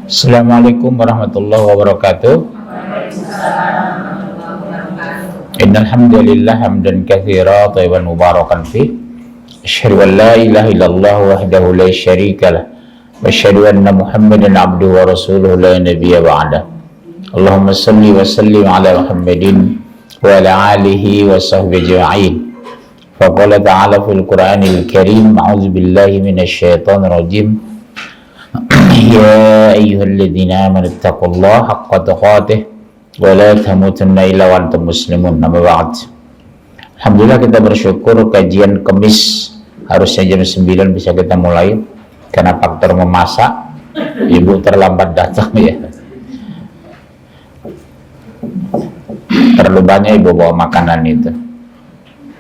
Assalamualaikum warahmatullahi wabarakatuh. Innal hamdalillah hamdan katsiran thayyiban mubarakan fi. Asyhadu an la ilaha illallah wahdahu la syarikalah wa asyhadu anna Muhammadan abduhu wa rasuluhu la nabiyya ba'da. Allahumma shalli wa sallim ala Muhammadin wa ala alihi wa sahbihi ajma'in. Faqala ta'ala fil Qur'anil Karim, a'udzu billahi minasy syaithanir rajim. Ya ayyuhalladzina amanu taqullaha haqqa tuqatih wa la tamutunna illa wa antum muslimun. Amma ba'd. Alhamdulillah, kita bersyukur kajian Kamis harusnya jam 9 bisa kita mulai karena faktor memasak. Ibu terlambat datang ya. Terlalu banyak ibu bawa makanan itu.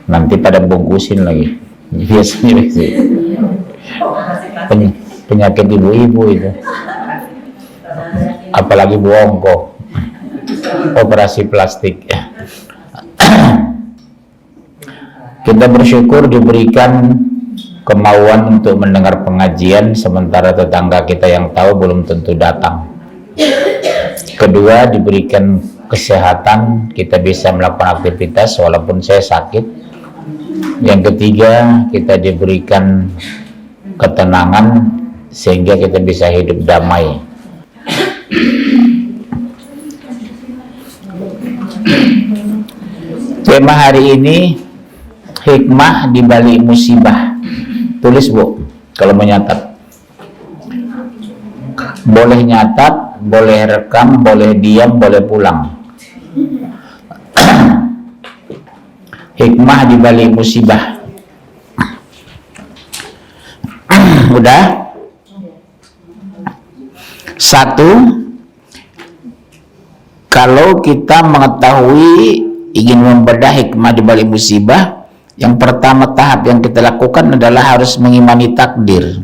Nanti pada bungkusin lagi. Biasanya sih. Penyakit ibu-ibu itu, apalagi bongko, operasi plastik. Kita bersyukur diberikan kemauan untuk mendengar pengajian, sementara tetangga kita yang tahu belum tentu datang. Kedua, diberikan kesehatan, kita bisa melakukan aktivitas walaupun saya sakit. Yang ketiga, kita diberikan ketenangan sehingga kita bisa hidup damai. Tema hari ini, hikmah di balik musibah. Tulis Bu, kalau mau nyatat. Boleh nyatat, boleh rekam, boleh diam, boleh pulang. Hikmah di balik musibah. Udah? Satu, kalau kita mengetahui ingin membedah hikmah di balik musibah, yang pertama tahap yang kita lakukan adalah harus mengimani takdir.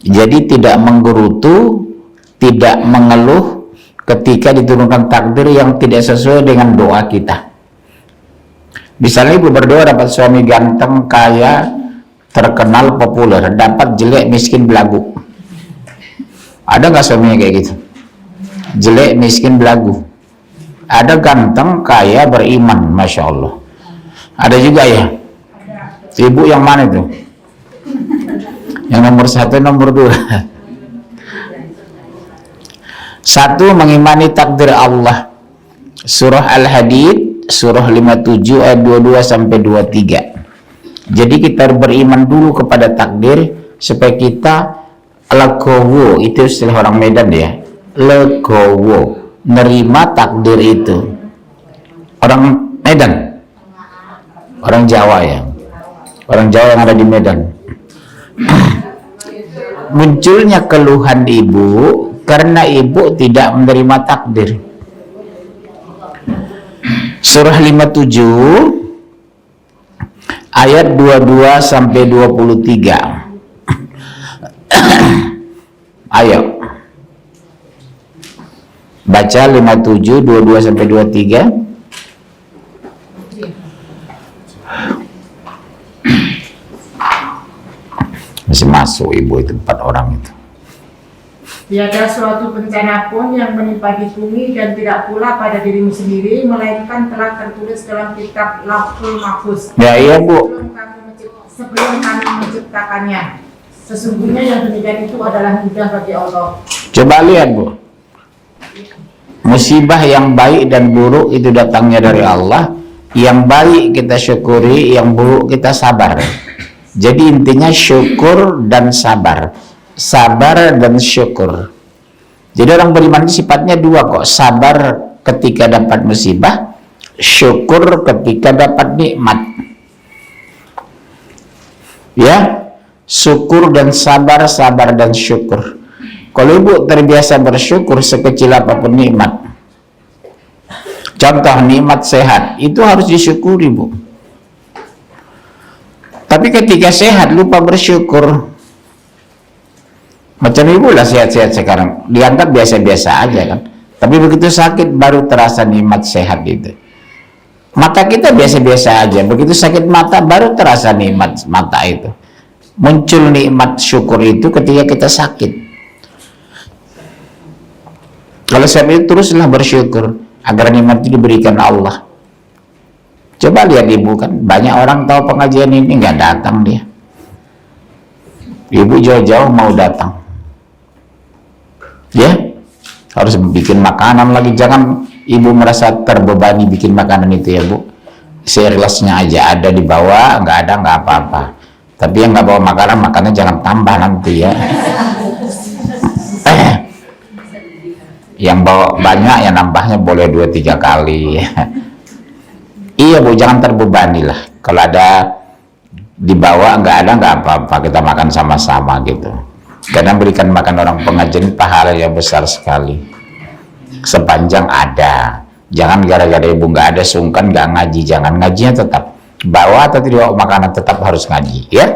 Jadi tidak menggerutu, tidak mengeluh ketika diturunkan takdir yang tidak sesuai dengan doa kita. Misalnya ibu berdoa dapat suami ganteng, kaya, terkenal, populer, dapat jelek, miskin, belagu. Ada nggak suaminya kayak gitu? Jelek, miskin, belagu. Ada ganteng, kaya, beriman, masya Allah. Ada juga ya. Ibu yang mana itu? Yang nomor 1, nomor 2. Satu, mengimani takdir Allah. Surah Al-Hadid, surah 57 ayat 22 sampai 23. Jadi kita beriman dulu kepada takdir supaya kita legowo, itu istilah orang Medan ya, legowo, nerima takdir itu. Orang Medan, orang Jawa ya, orang Jawa yang ada di Medan. Munculnya keluhan ibu karena ibu tidak menerima takdir. Surah 57 ayat 22 sampai 23. Ayo baca 57 22 sampai 23. Masih masuk ibu itu 4 orang itu. Tiada suatu bencana pun yang menimpa di bumi dan tidak pula pada dirimu sendiri, melainkan telah tertulis dalam kitab Lauhul Mahfuz. Ya iya Bu. Sebelum kami menciptakannya. Sesungguhnya yang demikian itu adalah mudah bagi Allah. Coba lihat Bu, musibah yang baik dan buruk itu datangnya dari Allah. Yang baik kita syukuri, yang buruk kita sabar. Jadi intinya syukur dan sabar. Sabar dan syukur. Jadi orang beriman itu sifatnya 2 kok. Sabar ketika dapat musibah, syukur ketika dapat nikmat. Ya, syukur dan sabar, sabar dan syukur. Kalau ibu terbiasa bersyukur sekecil apapun nikmat, contoh nikmat sehat, itu harus disyukuri Bu. Tapi ketika sehat lupa bersyukur, macam ibu lah sehat-sehat sekarang, dianggap biasa-biasa aja kan. Tapi begitu sakit baru terasa nikmat sehat itu. Mata kita biasa-biasa aja, begitu sakit mata baru terasa nikmat mata itu. Muncul nikmat syukur itu ketika kita sakit. Kalau seperti itu teruslah bersyukur agar nikmat itu diberikan Allah. Coba lihat ibu, kan banyak orang tahu pengajian ini nggak datang dia. Ibu jauh-jauh mau datang, ya harus bikin makanan lagi. Jangan ibu merasa terbebani bikin makanan itu ya bu. Serilasnya aja, ada dibawa, nggak ada nggak apa-apa. Tapi yang nggak bawa makanan, makannya jangan tambah nanti ya. Yang bawa banyak, yang nambahnya boleh 2-3 kali. Iya bu, jangan terbebani lah. Kalau ada dibawa, nggak ada nggak apa-apa, kita makan sama-sama gitu. Karena berikan makan orang pengajian pahala yang besar sekali. Sepanjang ada. Jangan gara-gara ibu nggak ada sungkan nggak ngaji. Jangan, ngajinya tetap. Bawa atau tidak bawa makanan tetap harus ngaji ya.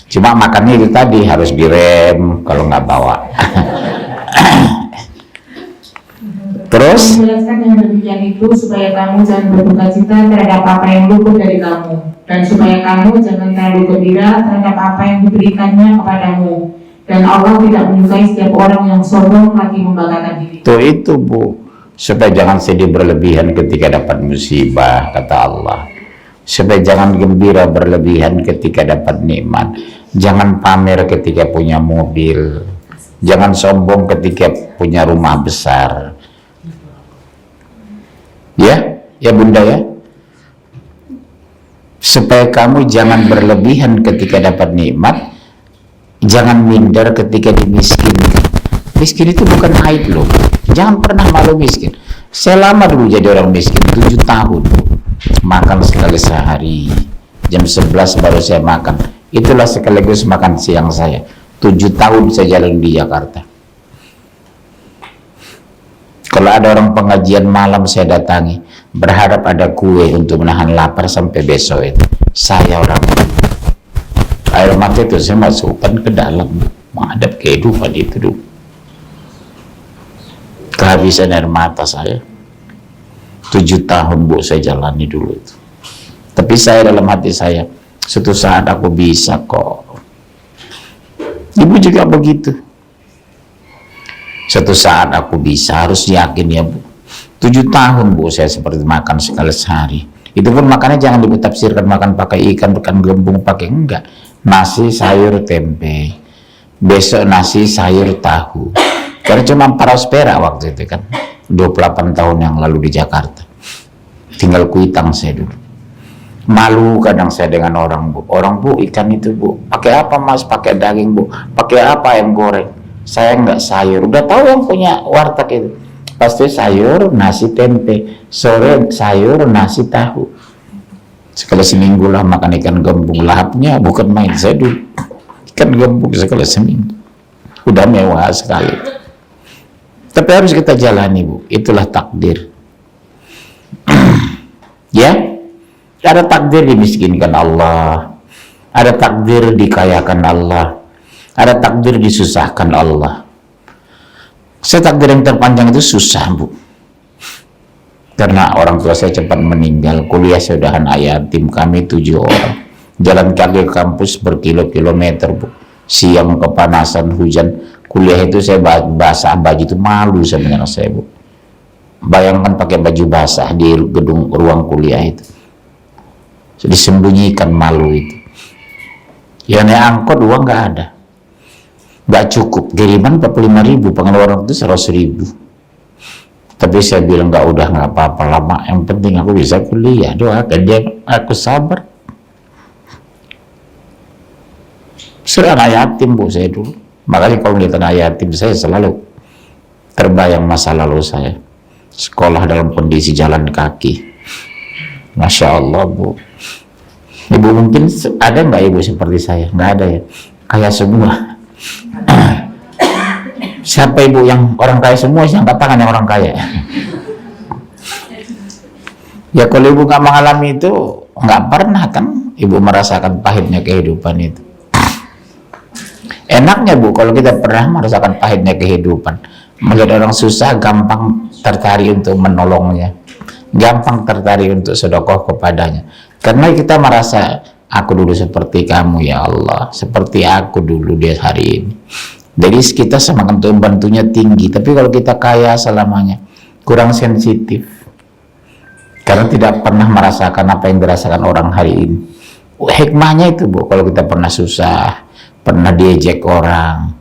Cuma makannya itu tadi harus direm kalau nggak bawa. Terus menjelaskan yang demikian itu supaya kamu jangan berduka cita terhadap apa yang luput dari kamu, dan supaya kamu jangan terlalu gembira terhadap apa yang diberikannya kepadamu, dan Allah tidak menyukai setiap orang yang sombong lagi membanggakan diri. itu bu, supaya jangan sedih berlebihan ketika dapat musibah, kata Allah. Supaya jangan gembira berlebihan ketika dapat nikmat. Jangan pamer ketika punya mobil. Jangan sombong ketika punya rumah besar. Ya bunda ya, supaya kamu jangan berlebihan ketika dapat nikmat, jangan minder ketika dimiskinkan. Miskin itu bukan aib loh, jangan pernah malu miskin. Saya lama dulu jadi orang miskin, 7 tahun makan sekali sehari, jam 11 baru saya makan. Itulah sekaligus makan siang saya. 7 tahun saya jalan di Jakarta. Kalau ada orang pengajian malam saya datangi, berharap ada kue untuk menahan lapar sampai besok itu. Saya orang air mata itu saya masukkan ke dalam menghadap kehidupan itu dulu. Kehabisan air mata saya. 7 tahun bu saya jalani dulu itu. Tapi saya dalam hati saya, suatu saat aku bisa kok. Ibu juga begitu. Suatu saat aku bisa, harus yakin ya bu. 7 tahun bu saya seperti makan sekali sehari. Itu pun makannya jangan ditafsirkan makan pakai ikan, bukan gembung, pakai enggak. Nasi, sayur, tempe. Besok nasi, sayur, tahu. Karena cuma paros perak waktu itu kan. 28 tahun yang lalu di Jakarta. Tinggal kuitang saya dulu. Malu kadang saya dengan orang bu. Orang bu ikan itu bu, pakai apa mas? Pakai daging bu. Pakai apa yang goreng? Saya enggak sayur. Udah tahu yang punya warteg itu. Pasti sayur, nasi, tempe. Sore sayur, nasi, tahu. Sekali seminggu lah makan ikan gembung. Lahapnya bukan main saya dulu. Ikan gembung sekali seminggu. Udah mewah sekali. Tapi harus kita jalani bu. Itulah takdir. Ya. Ada takdir dimiskinkan Allah. Ada takdir dikayakan Allah. Ada takdir disusahkan Allah. Takdir yang terpanjang itu susah bu, karena orang tua saya cepat meninggal. Kuliah saya udahan yatim, kami 7 orang. Jalan kaki ke kampus berkilo-kilometer bu. Siang kepanasan, hujan. Kuliah itu saya basah baju itu, malu sebenarnya saya bu. Bayangkan pakai baju basah di gedung ruang kuliah itu. Disembunyikan malu itu. Ya naik angkot uang nggak ada. Nggak cukup, kiriman 45.000, pengeluaran itu 100.000. Tapi saya bilang nggak apa-apa lama, yang penting aku bisa kuliah. Doakan dia, aku sabar. Saya anak yatim bu saya dulu. Makanya kalau melihat anak yatim saya selalu terbayang masa lalu saya. Sekolah dalam kondisi jalan kaki. Masya Allah bu. Ibu mungkin ada nggak ibu seperti saya? Nggak ada ya. Kaya semua. Siapa ibu yang orang kaya semua sih angkat tangan yang orang kaya? Ya kalau ibu nggak mengalami itu, nggak pernah kan ibu merasakan pahitnya kehidupan itu. Enaknya bu kalau kita pernah merasakan pahitnya kehidupan, melihat orang susah gampang tertarik untuk menolongnya, gampang tertarik untuk sedekah kepadanya, karena kita merasa aku dulu seperti kamu ya Allah, seperti aku dulu di hari ini. Jadi kita semakin bantunya tinggi, tapi kalau kita kaya selamanya kurang sensitif karena tidak pernah merasakan apa yang dirasakan orang hari ini. Hikmahnya itu Bu, kalau kita pernah susah, pernah diejek orang,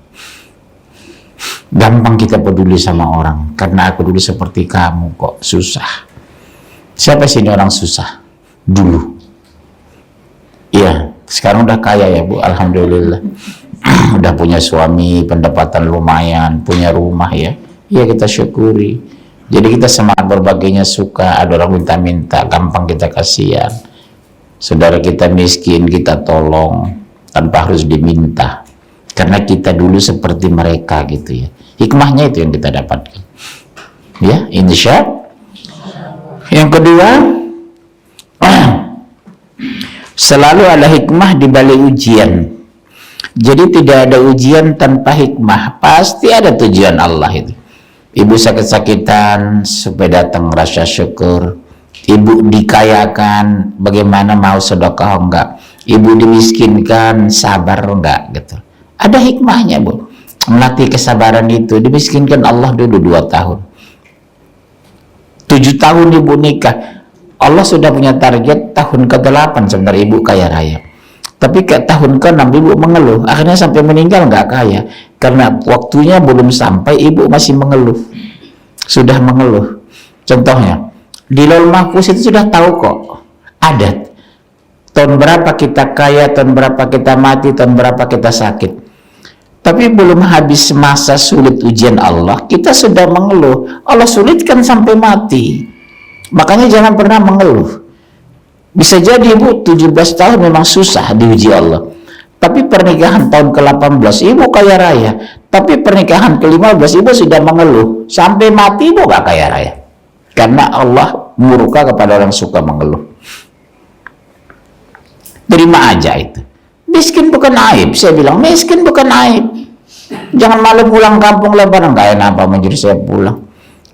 gampang kita peduli sama orang. Karena aku dulu seperti kamu kok susah. Siapa sih ini orang susah dulu? Iya, sekarang udah kaya ya Bu, alhamdulillah. Udah punya suami, pendapatan lumayan, punya rumah ya. Iya, kita syukuri. Jadi kita semangat berbaginya suka, ada orang minta-minta, gampang kita kasihan. Saudara kita miskin, kita tolong tanpa harus diminta. Karena kita dulu seperti mereka gitu ya. Hikmahnya itu yang kita dapatkan. Ya, insya. Yang kedua, selalu ada hikmah di balik ujian. Jadi tidak ada ujian tanpa hikmah. Pasti ada tujuan Allah itu. Ibu sakit-sakitan supaya datang rasa syukur. Ibu dikayakan, bagaimana mau sedekah enggak? Ibu dimiskinkan, sabar enggak gitu. Ada hikmahnya Bu. Melatih kesabaran itu. Dimiskinkan Allah dulu 2 tahun. 7 tahun ibu nikah. Allah sudah punya target tahun ke-8 sebenarnya ibu kaya raya. Tapi ke tahun ke-6 ibu mengeluh. Akhirnya sampai meninggal nggak kaya. Karena waktunya belum sampai, ibu masih mengeluh. Sudah mengeluh. Contohnya, di Lauhul Mahfuz itu sudah tahu kok. Ada. Tahun berapa kita kaya, tahun berapa kita mati, tahun berapa kita sakit. Tapi belum habis masa sulit ujian Allah, kita sudah mengeluh. Allah sulitkan sampai mati. Makanya jangan pernah mengeluh. Bisa jadi ibu 17 tahun memang susah diuji Allah. Tapi pernikahan tahun ke-18 ibu kaya raya. Tapi pernikahan ke-15 ibu sudah mengeluh. Sampai mati ibu gak kaya raya. Karena Allah murka kepada orang suka mengeluh. Terima aja itu. Miskin bukan aib. Saya bilang miskin bukan aib. Jangan malu pulang kampung lebaran. Gak enak apa menjadi saya pulang.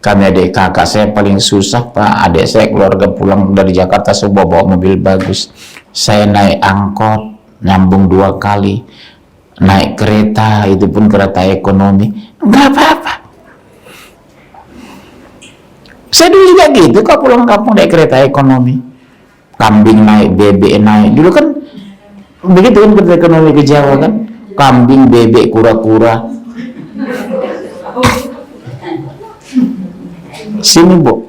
Kami adik kakak saya paling susah Pak. Adik saya keluarga pulang dari Jakarta semua bawa mobil bagus. Saya naik angkot nyambung 2 kali. Naik kereta, itu pun kereta ekonomi. Enggak apa-apa. Saya dulu juga gitu kok pulang kampung naik kereta ekonomi. Kambing naik, bebek naik. Dulu kan begitu kan kereta ekonomi ke Jawa kan. Kambing, bebek, kura-kura. Sini Bu.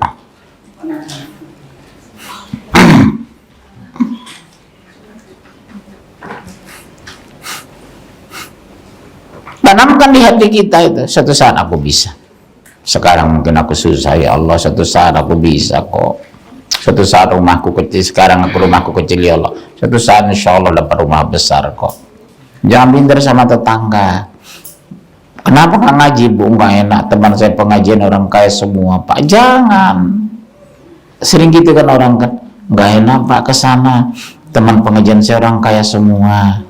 Tanamkan di hati kita itu, satu saat aku bisa. Sekarang mungkin aku susah ya Allah, satu saat aku bisa kok. Satu saat rumahku kecil, sekarang aku rumahku kecil ya Allah. Satu saat insya Allah dapat rumah besar kok. Jangan minder sama tetangga. Kenapa nggak ngaji Bu? Nggak enak, teman saya pengajian orang kaya semua Pak. Jangan. Sering gitu kan orang kan, nggak enak Pak kesana. Teman pengajian saya orang kaya semua.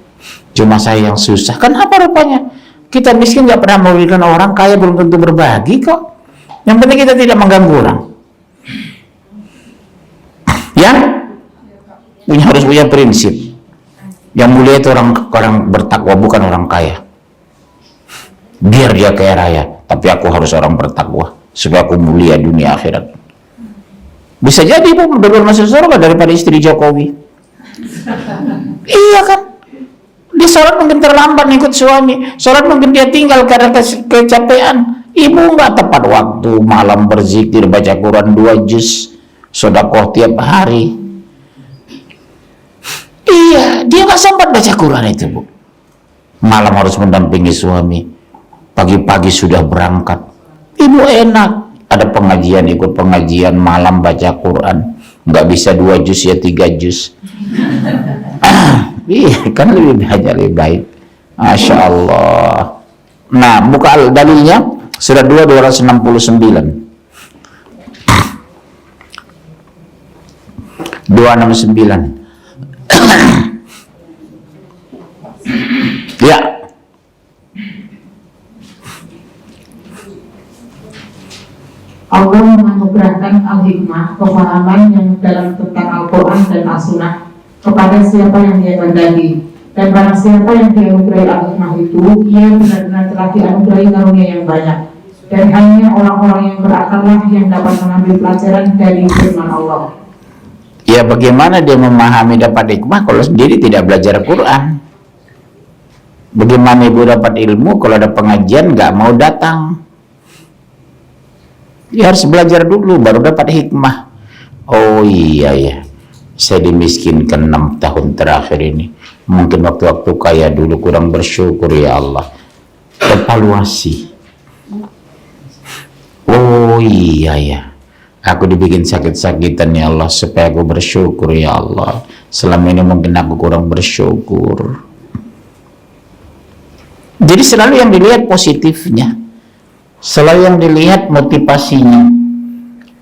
Cuma saya yang susah. Kan apa rupanya? Kita miskin nggak pernah merugikan orang, kaya belum tentu berbagi kok. Yang penting kita tidak mengganggu orang. Ya? Harus punya prinsip. Yang mulia itu orang bertakwa, bukan orang kaya. Biar dia kaya raya, tapi aku harus orang bertakwa supaya aku mulia dunia akhirat. Bisa jadi Bu lebih masuk surga daripada istri Jokowi. Iya kan? Dia sholat mungkin terlambat ikut suami, sholat mungkin dia tinggal karena kecapean. Ibu nggak tepat waktu, malam berzikir, baca Quran 2 juz, sedekah tiap hari. Iya, dia nggak sempat baca Quran itu Bu. Malam harus mendampingi suami, pagi-pagi sudah berangkat. Ibu enak, ada pengajian, ikut pengajian, malam baca Quran, nggak bisa 2 juz ya 3 juz. Iya kan lebih banyak, lebih baik. Masya Allah. Nah, buka dalilnya surat 2 269. 269. Ya. Allah menganugerahkan al-hikmah, kepahaman yang dalam tentang Al-Quran dan As-Sunnah kepada siapa yang dia kehendaki. Dan barang siapa yang dianugerahi al-hikmah itu, ia benar-benar telah dianugerahi karunia yang banyak. Dan hanya orang-orang yang berakallah yang dapat mengambil pelajaran dari firman Allah. Ya, bagaimana dia memahami dapat hikmah kalau sendiri tidak belajar Quran? Bagaimana ibu dapat ilmu kalau ada pengajian nggak mau datang? Ya harus belajar dulu baru dapat hikmah. Oh iya ya, saya dimiskinkan 6 tahun terakhir ini. Mungkin waktu-waktu kaya dulu kurang bersyukur, ya Allah. Evaluasi. Oh iya ya, aku dibikin sakit-sakitan ya Allah supaya aku bersyukur ya Allah. Selama ini mungkin aku kurang bersyukur. Jadi selalu yang dilihat positifnya, selalu yang dilihat motivasinya,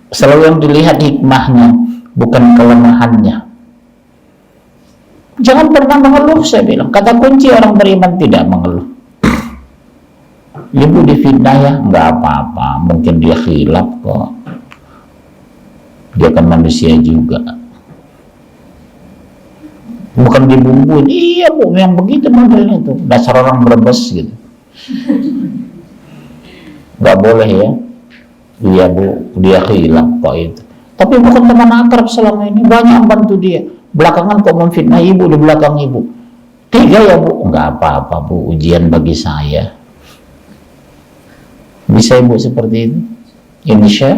selalu yang dilihat hikmahnya, bukan kelemahannya. Jangan pernah mengeluh, saya bilang. Kata kunci orang beriman tidak mengeluh. Ibu difitnah ya, nggak apa-apa, mungkin dia khilaf kok. Dia kan manusia juga. Bukan dibumbuin, iya bu, yang begitu modelnya tuh, dasar orang Brebes gitu. Nggak boleh ya. Iya bu, dia khilaf kok itu. Tapi bukan teman akrab selama ini, banyak membantu dia. Belakangan kok memfitnah ibu di belakang ibu. Tega ya bu, nggak apa-apa bu, ujian bagi saya. Bisa ibu seperti itu? Insya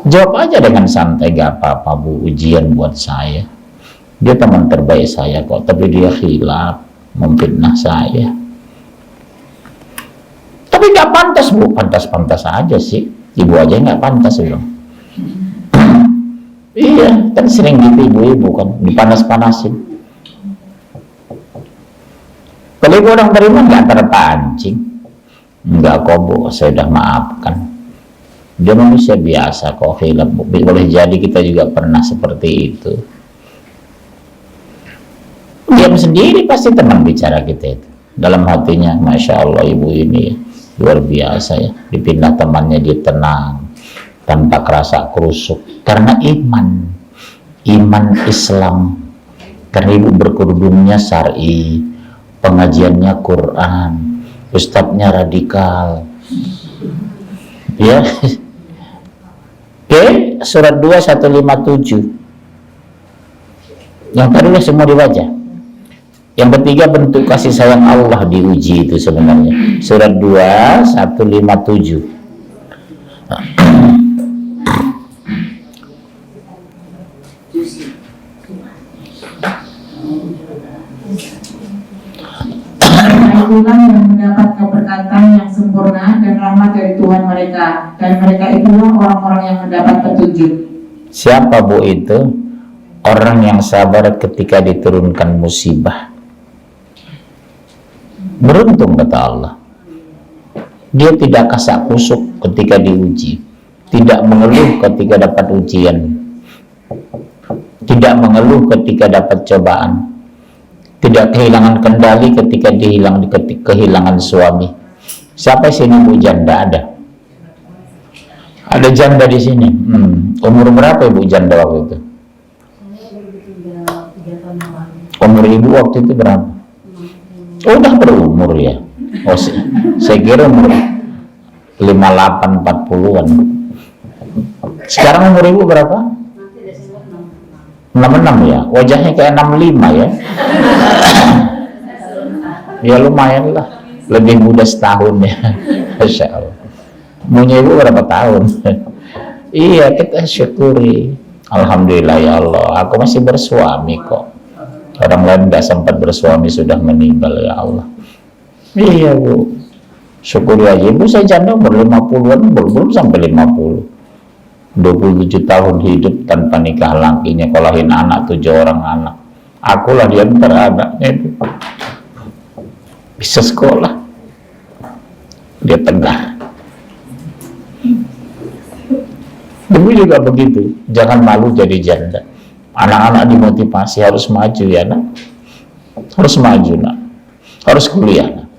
jawab aja dengan santai, nggak apa-apa bu, ujian buat saya. Dia teman terbaik saya kok, tapi dia khilaf, memfitnah saya. Tapi nggak pantas bu, pantas-pantas aja sih. Ibu aja nggak pantas bilang. Iya, kan sering gitu ibu-ibu kan, dipanas-panasin. Kalau ibu orang beriman nggak terpancing. Enggak kok bu, saya udah maafkan. Dia manusia biasa kok, khilaf. Boleh jadi kita juga pernah seperti itu. Diam sendiri pasti teman bicara kita itu. Dalam hatinya, Masya Allah ibu ini luar biasa ya. Dipindah temannya dia tenang, tanpa kerasa kerusuk. Karena iman Islam. Karena ibu berkerudungnya syar'i, pengajiannya Quran, ustadznya radikal. Ya. Oke, surat 2 157. Yang tadi semua dibaca. Yang ketiga bentuk kasih sayang Allah diuji itu sebenarnya. Surat 2 157. Itulah yang mendapat keberkatan yang sempurna dan rahmat dari Tuhan mereka, dan mereka itulah orang-orang yang mendapat petunjuk. Siapa bu itu? Orang yang sabar ketika diturunkan musibah. Beruntung kata Allah. Dia tidak kasak kusuk ketika diuji, tidak mengeluh ketika dapat ujian, tidak mengeluh ketika dapat cobaan, tidak kehilangan kendali ketika kehilangan suami. Siapa sini bu janda ada? Ada janda di sini. Umur berapa ibu janda waktu itu? Umur ibu waktu itu berapa? Oh, udah berumur ya. Oh, saya kira umur 58 40-an. Sekarang umur ibu berapa? 66 ya. Wajahnya kayak 65 ya. Ya lumayan lah. Lebih muda setahun ya. Masya Allah. Punya ibu berapa tahun? Iya, kita syukuri. Alhamdulillah ya Allah, aku masih bersuami kok. Orang lain gak sempat bersuami sudah meninggal ya Allah. Iya bu, syukuri aja. Ibu saya janda umur 50-an, belum sampai 50. 27 tahun hidup tanpa nikah, lakinya kolahin anak 7 orang anak. Akulah di antara anaknya itu. Bisa sekolah. Dia tegar. Ibu juga begitu, jangan malu jadi janda. Anak-anak dimotivasi harus maju ya nak, harus maju nak, harus kuliah nak.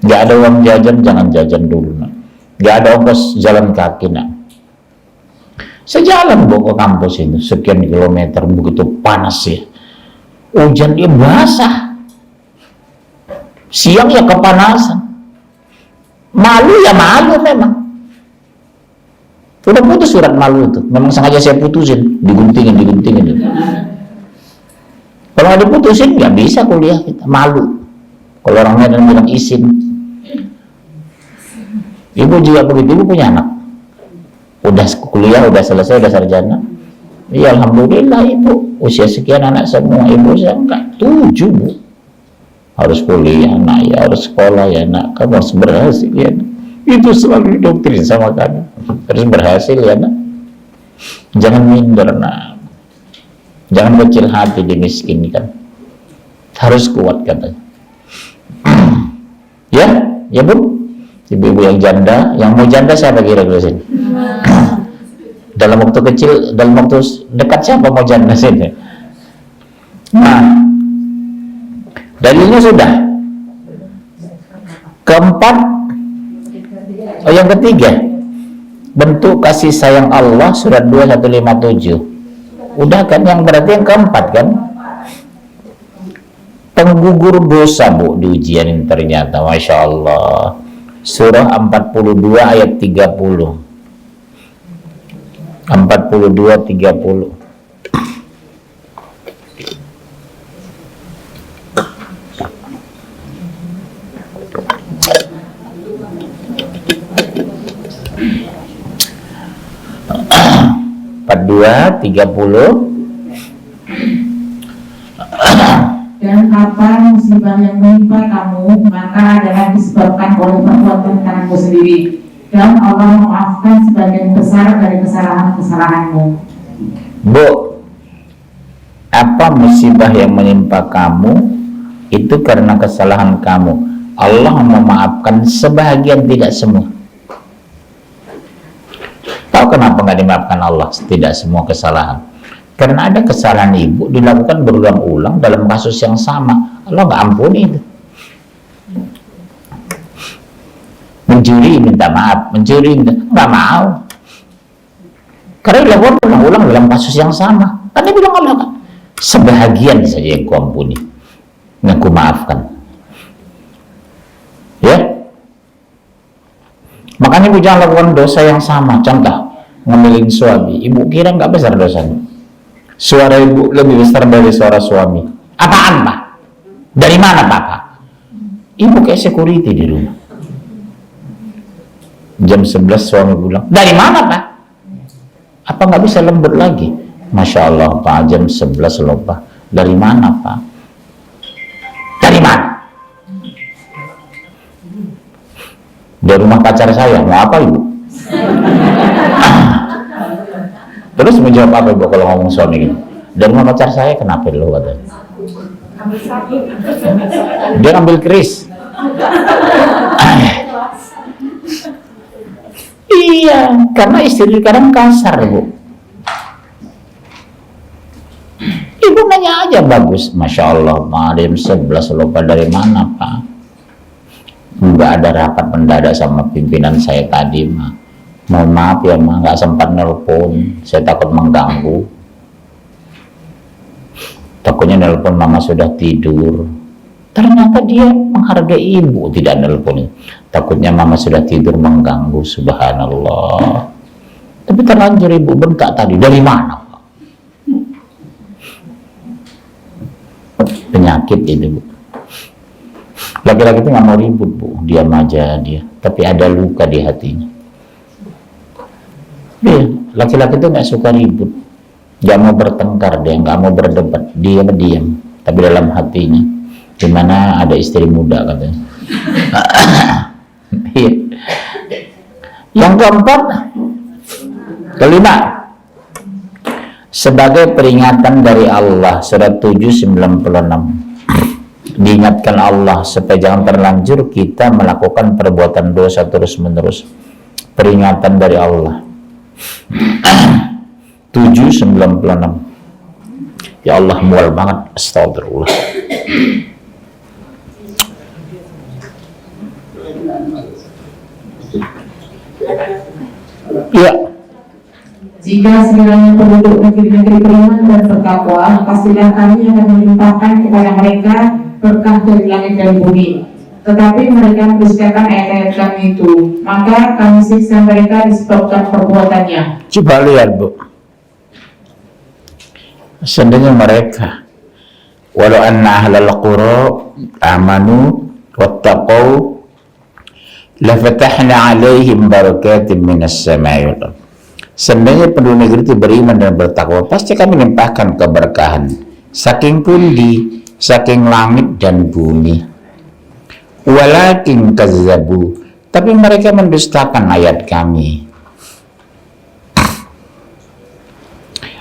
Gak ada uang jajan, jangan jajan dulu nak. Gak ada ongkos jalan kaki nak. Saya jalan bawa ke kampus ini sekian kilometer, begitu panas ya. hujan dia basah, siang ya kepanasan, malu ya malu memang. Udah putus surat malu itu, memang sengaja saya putusin, diguntingin. Kalau nggak diputusin nggak bisa kuliah kita, malu. Kalau orang Medan bilang izin. Ibu juga begitu, ibu punya anak, udah kuliah, udah selesai, udah sarjana. Iya, alhamdulillah ibu, usia sekian anak semua, ibu saya enggak, 7 bu, harus kuliah nak ya, harus sekolah ya nak, kamu harus berhasil ya nak. Itu selalu didoktrin sama kami, harus berhasil ya nak, jangan minder nak, jangan kecil hati dimiskinkan, harus kuat katanya. Ya bu, ibu-ibu yang janda, yang mau janda siapa kira-kira sini? Dalam waktu kecil, dalam waktu dekat siapa mau janda sini? Nah, dalilnya sudah. Keempat, yang ketiga, bentuk kasih sayang Allah, surat 2157. Udah kan, yang berarti yang keempat kan? Penggugur dosa bu di ujian ini ternyata, Masya Allah. Surah 42 ayat 30. 42-30. Dan apa musibah yang menimpa kamu, maka adalah disebabkan oleh perbuatan tanganmu sendiri. Dan Allah memaafkan sebagian besar dari kesalahan-kesalahanmu. Bu, apa musibah yang menimpa kamu itu karena kesalahan kamu. Allah memaafkan sebahagian, tidak semua. Tahu kenapa nggak dimaafkan Allah tidak semua kesalahan? Karena ada kesalahan ibu dilakukan berulang-ulang dalam kasus yang sama, Allah nggak ampuni itu. Mencuri minta maaf, mencuri minta, nggak mau, karena dilakukan berulang-ulang dalam kasus yang sama. Kan dia bilang Allah kan, sebahagian saja yang kuampuni, yang kumaafkan. Ya, makanya ibu jangan lakukan dosa yang sama. Contoh, ngemilin suami, ibu kira nggak besar dosanya, suara ibu lebih besar dari suara suami. Apaan pak? Dari mana pak? Ibu kayak security di rumah. Jam 11 suami bilang, dari mana pak? Apa nggak bisa lembut lagi? Masya Allah pak, jam 11 loh pak. Dari mana pak? Dari mana? Dari rumah pacar saya. Mau apa ibu? Terus menjawab apa ibu kalau ngomong suami gini? Dari rumah pacar saya, kenapa lo katanya? Dia ngambil keris. Iya, karena istri sekarang kasar bu. Ibu nanya aja bagus, Masya Allah pak, jam 11 lupa dari mana pak? Nggak ada rapat mendadak sama pimpinan saya tadi mah. Mohon maaf ya mah, nggak sempat nelpon, saya takut mengganggu. Takutnya nelpon mama sudah tidur. Ternyata dia menghargai ibu, tidak nelpon. Takutnya mama sudah tidur mengganggu, subhanallah. Tapi terlanjur ibu bentak tadi, dari mana? Penyakit itu bu. Laki-laki itu nggak mau ribut bu, diam aja dia. Tapi ada luka di hatinya. Iya, laki-laki itu nggak suka ribut, nggak mau bertengkar, dia nggak mau berdebat, diam. Tapi dalam hatinya, dimana ada istri muda katanya. Yang keempat, kelima, sebagai peringatan dari Allah, surat 7:96. Diingatkan Allah supaya jangan terlanjur kita melakukan perbuatan dosa terus-menerus. Peringatan dari Allah. 7:96. Ya Allah, mual banget, astagfirullah. Ya, Jika sekiranya penduduk negeri-negeri beriman dan bertakwa, pastilah kami akan melimpahkan kepada mereka berkah dari langit dan bumi. Tetapi mereka mendustakan ayat-ayat kami itu, maka kami siksa mereka disebabkan perbuatannya. Coba lihat Bu, seandainya mereka walau anna ahlal qura amanu wattaqau lafatahna alaihim barakatim minas samai wal ardh. Seandainya penduduk negeri itu beriman dan bertakwa, pasti kami limpahkan keberkahan saking pundi, saking langit dan bumi. Walakin kazzabu, tapi mereka mendustakan ayat kami.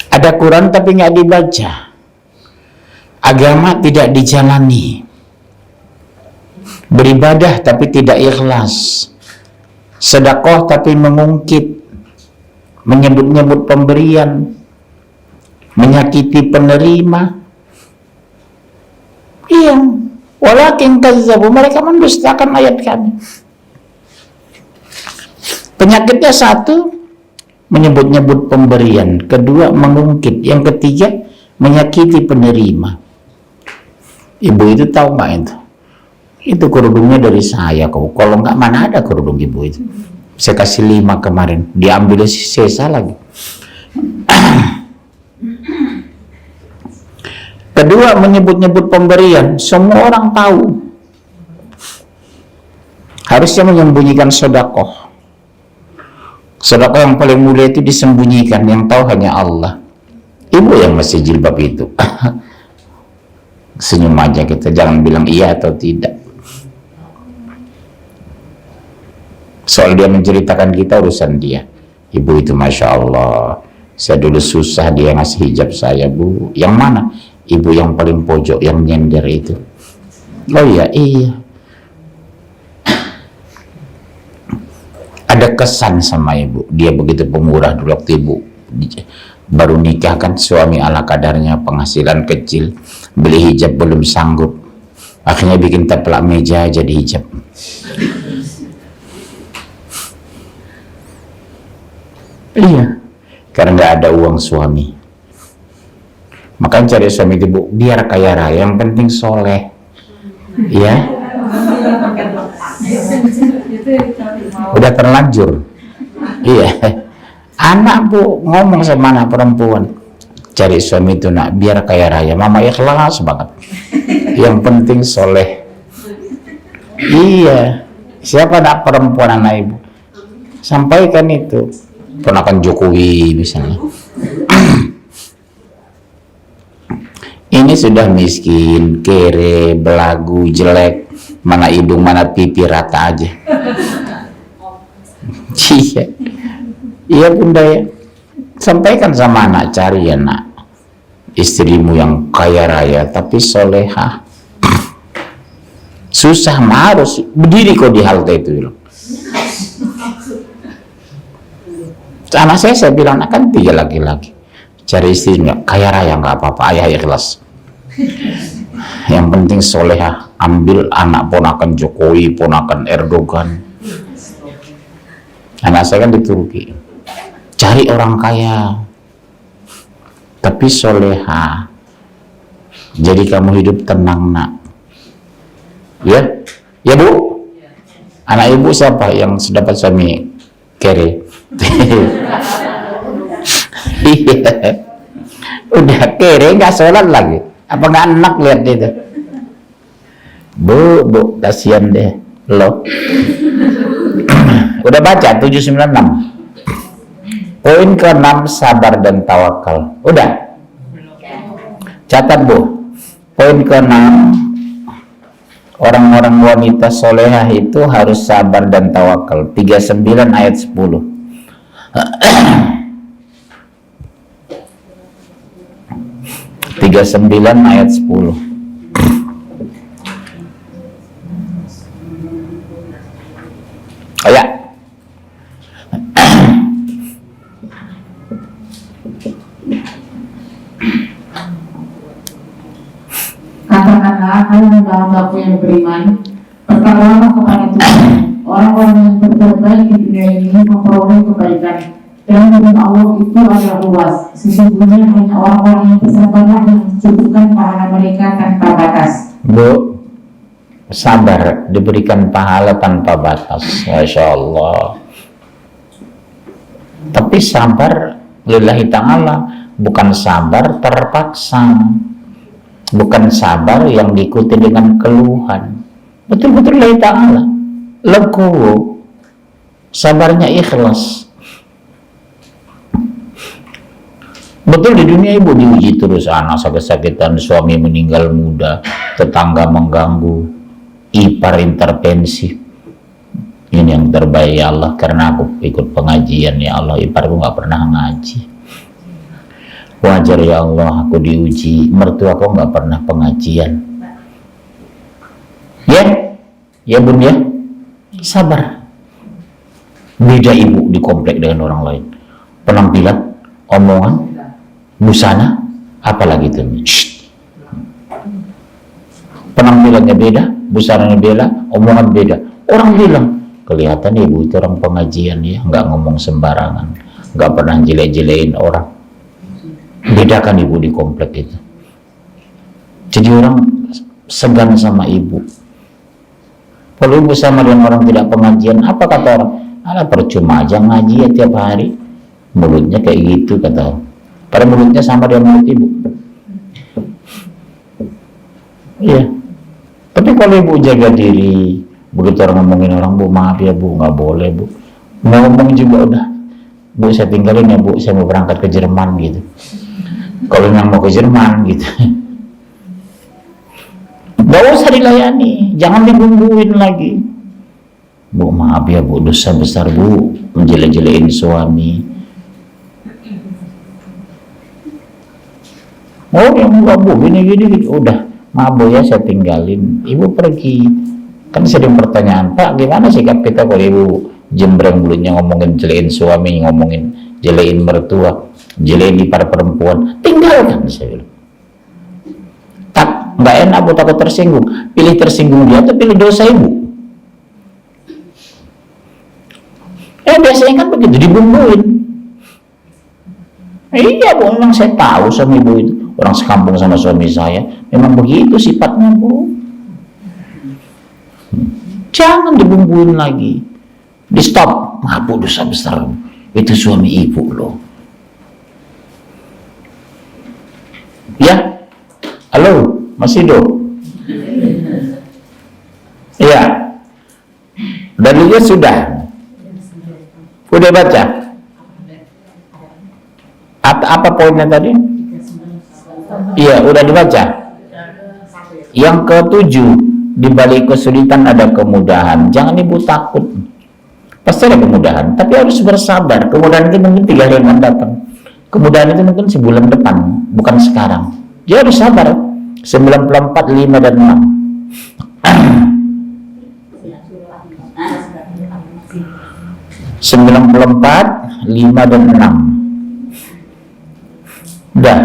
Ada Quran tapi nggak dibaca, agama tidak dijalani, beribadah tapi tidak ikhlas, sedekah tapi mengungkit, menyebut-nyebut pemberian, menyakiti penerima. Iya, walakin kazzabu, mereka mendustakan ayat kami. Penyakitnya satu, menyebut-nyebut pemberian, kedua mengungkit, yang ketiga menyakiti penerima. Ibu itu tahu nggak itu? Itu kerudungnya dari saya kok. Kalau nggak, mana ada kerudung ibu itu? Saya kasih 5 kemarin, diambil sisa lagi. Kedua, menyebut-nyebut pemberian, semua orang tahu. Harusnya menyembunyikan sedekah. Sedekah yang paling mulia itu disembunyikan, yang tahu hanya Allah. Ibu yang masih jilbab itu. Senyum aja kita, jangan bilang iya atau tidak. Soal dia menceritakan kita, urusan dia. Ibu itu Masya Allah, saya dulu susah dia ngasih hijab saya Bu. Yang mana? Ibu yang paling pojok, yang nyender itu. Oh iya, iya. Ada kesan sama ibu, dia begitu pemurah dulu waktu ibu baru nikah kan, suami ala kadarnya, penghasilan kecil, beli hijab belum sanggup, akhirnya bikin taplak meja jadi hijab. Iya, karena nggak ada uang suami, makanya cari suami itu Bu, biar kaya raya, yang penting soleh. Iya, udah terlanjur. Iya, anak Bu ngomong sama anak perempuan, cari suami itu nak biar kaya raya, mama ikhlas banget, yang penting soleh. Iya, siapa anak perempuan anak ibu, sampaikan itu. Ponakan Jokowi misalnya. Ini sudah miskin, kere, belagu, jelek, mana hidung, mana pipi, rata aja. Iya, iya Bunda ya. Sampaikan sama anak, cari ya nak, istrimu yang kaya raya tapi solehah. Susah mah harus berdiri kok di halte itu loh. Anak saya bilang, kan 3 laki-laki, cari istri nggak kaya raya nggak apa-apa, ayah ikhlas. Yang penting solehah. Ambil anak ponakan Jokowi, ponakan Erdogan. Anak saya kan di Turki, cari orang kaya tapi solehah, jadi kamu hidup tenang nak. Ya, ya Bu. Anak ibu siapa yang dapat suami kere? Iya, udah kere nggak sholat lagi, apa nggak enak lihat itu? Bu, kasihan deh lo. Udah baca 796. Poin ke-6, sabar dan tawakal. Udah catat Bu. Poin ke-6, orang-orang wanita solehah itu harus sabar dan tawakal. 39 ayat 10. 39 ayat 10. Oh ya. Katakanlah, hai hamba-hambaku yang beriman, bertakwalah kepada Tuhan. Orang-orang yang berbuat baik di dunia ini memperoleh kebaikan, Dan gunung Allah itu adalah luas. Sesungguhnya hanya orang-orang yang bersabarlah yang mencukupkan pahala mereka tanpa batas. Bu, sabar diberikan pahala tanpa batas. Masya Allah. Tapi sabar lillahi ta'ala, bukan sabar terpaksa, bukan sabar yang diikuti dengan keluhan. Betul-betul lillahi ta'ala, legowo, sabarnya ikhlas. Betul di dunia ibu diuji terus, anak sakit-sakitan, suami meninggal muda, tetangga mengganggu, ipar intervensi. Ini yang terbaik ya Allah, karena aku ikut pengajian ya Allah, iparku nggak pernah ngaji. Wajar ya Allah aku diuji, mertuaku nggak pernah pengajian. Ya bun ya, sabar. Beda ibu di komplek dengan orang lain, penampilan, omongan, busana, apalagi itu. Penampilannya beda, busananya beda, omongan beda. Orang bilang, kelihatan ibu itu orang pengajian ya, nggak ngomong sembarangan, nggak pernah jelek-jelekin orang. Bedakan ibu di komplek itu. Jadi orang segan sama ibu. Kalau ibu sama dengan orang tidak pengajian, apa kata orang? Alah percuma aja ngaji ya tiap hari. Mulutnya kayak gitu kata orang. Padahal mulutnya sama dengan mulut ibu. Iya. Tapi kalau ibu jaga diri, begitu orang ngomongin orang, bu maaf ya bu, nggak boleh bu, mau ngomong juga udah, bu saya tinggalin ya bu, saya mau berangkat ke Jerman gitu. Kalau yang mau ke Jerman gitu, nggak usah dilayani, jangan dibumbuin lagi. Bu maaf ya bu, dosa besar bu, menjelek-jelekin suami. Oh yang enggak bu, gini, udah maaf bu ya saya tinggalin, ibu pergi. Kan sering pertanyaan, Pak gimana sikap kita kalau ibu jembreng mulutnya ngomongin jelekin suami, ngomongin jelekin mertua, jelekin ipar perempuan, tinggalkan saya bilang. Tak, nggak enak bu, takut tersinggung. Pilih tersinggung dia atau pilih dosa ibu? Biasanya kan begitu, dibumbuin. Iya bu, memang saya tahu sama ibu itu, orang sekampung sama suami saya, memang begitu sifatnya bu. Jangan dibumbuin lagi, di stop. Maaf dosa besar, itu suami ibu loh. Ya, halo, Mas Ido. Iya, dalilnya sudah. Udah baca. Apa poinnya tadi? Iya, udah dibaca. Yang ketujuh, di balik kesulitan ada kemudahan. Jangan ibu takut, pasti ada kemudahan, tapi harus bersabar. Kemudahan itu mungkin 3 hari yang akan datang, kemudahan itu mungkin sebulan depan, bukan sekarang. Jadi harus sabar. 94, 5 dan 6. 94, 5 dan 6. Udah.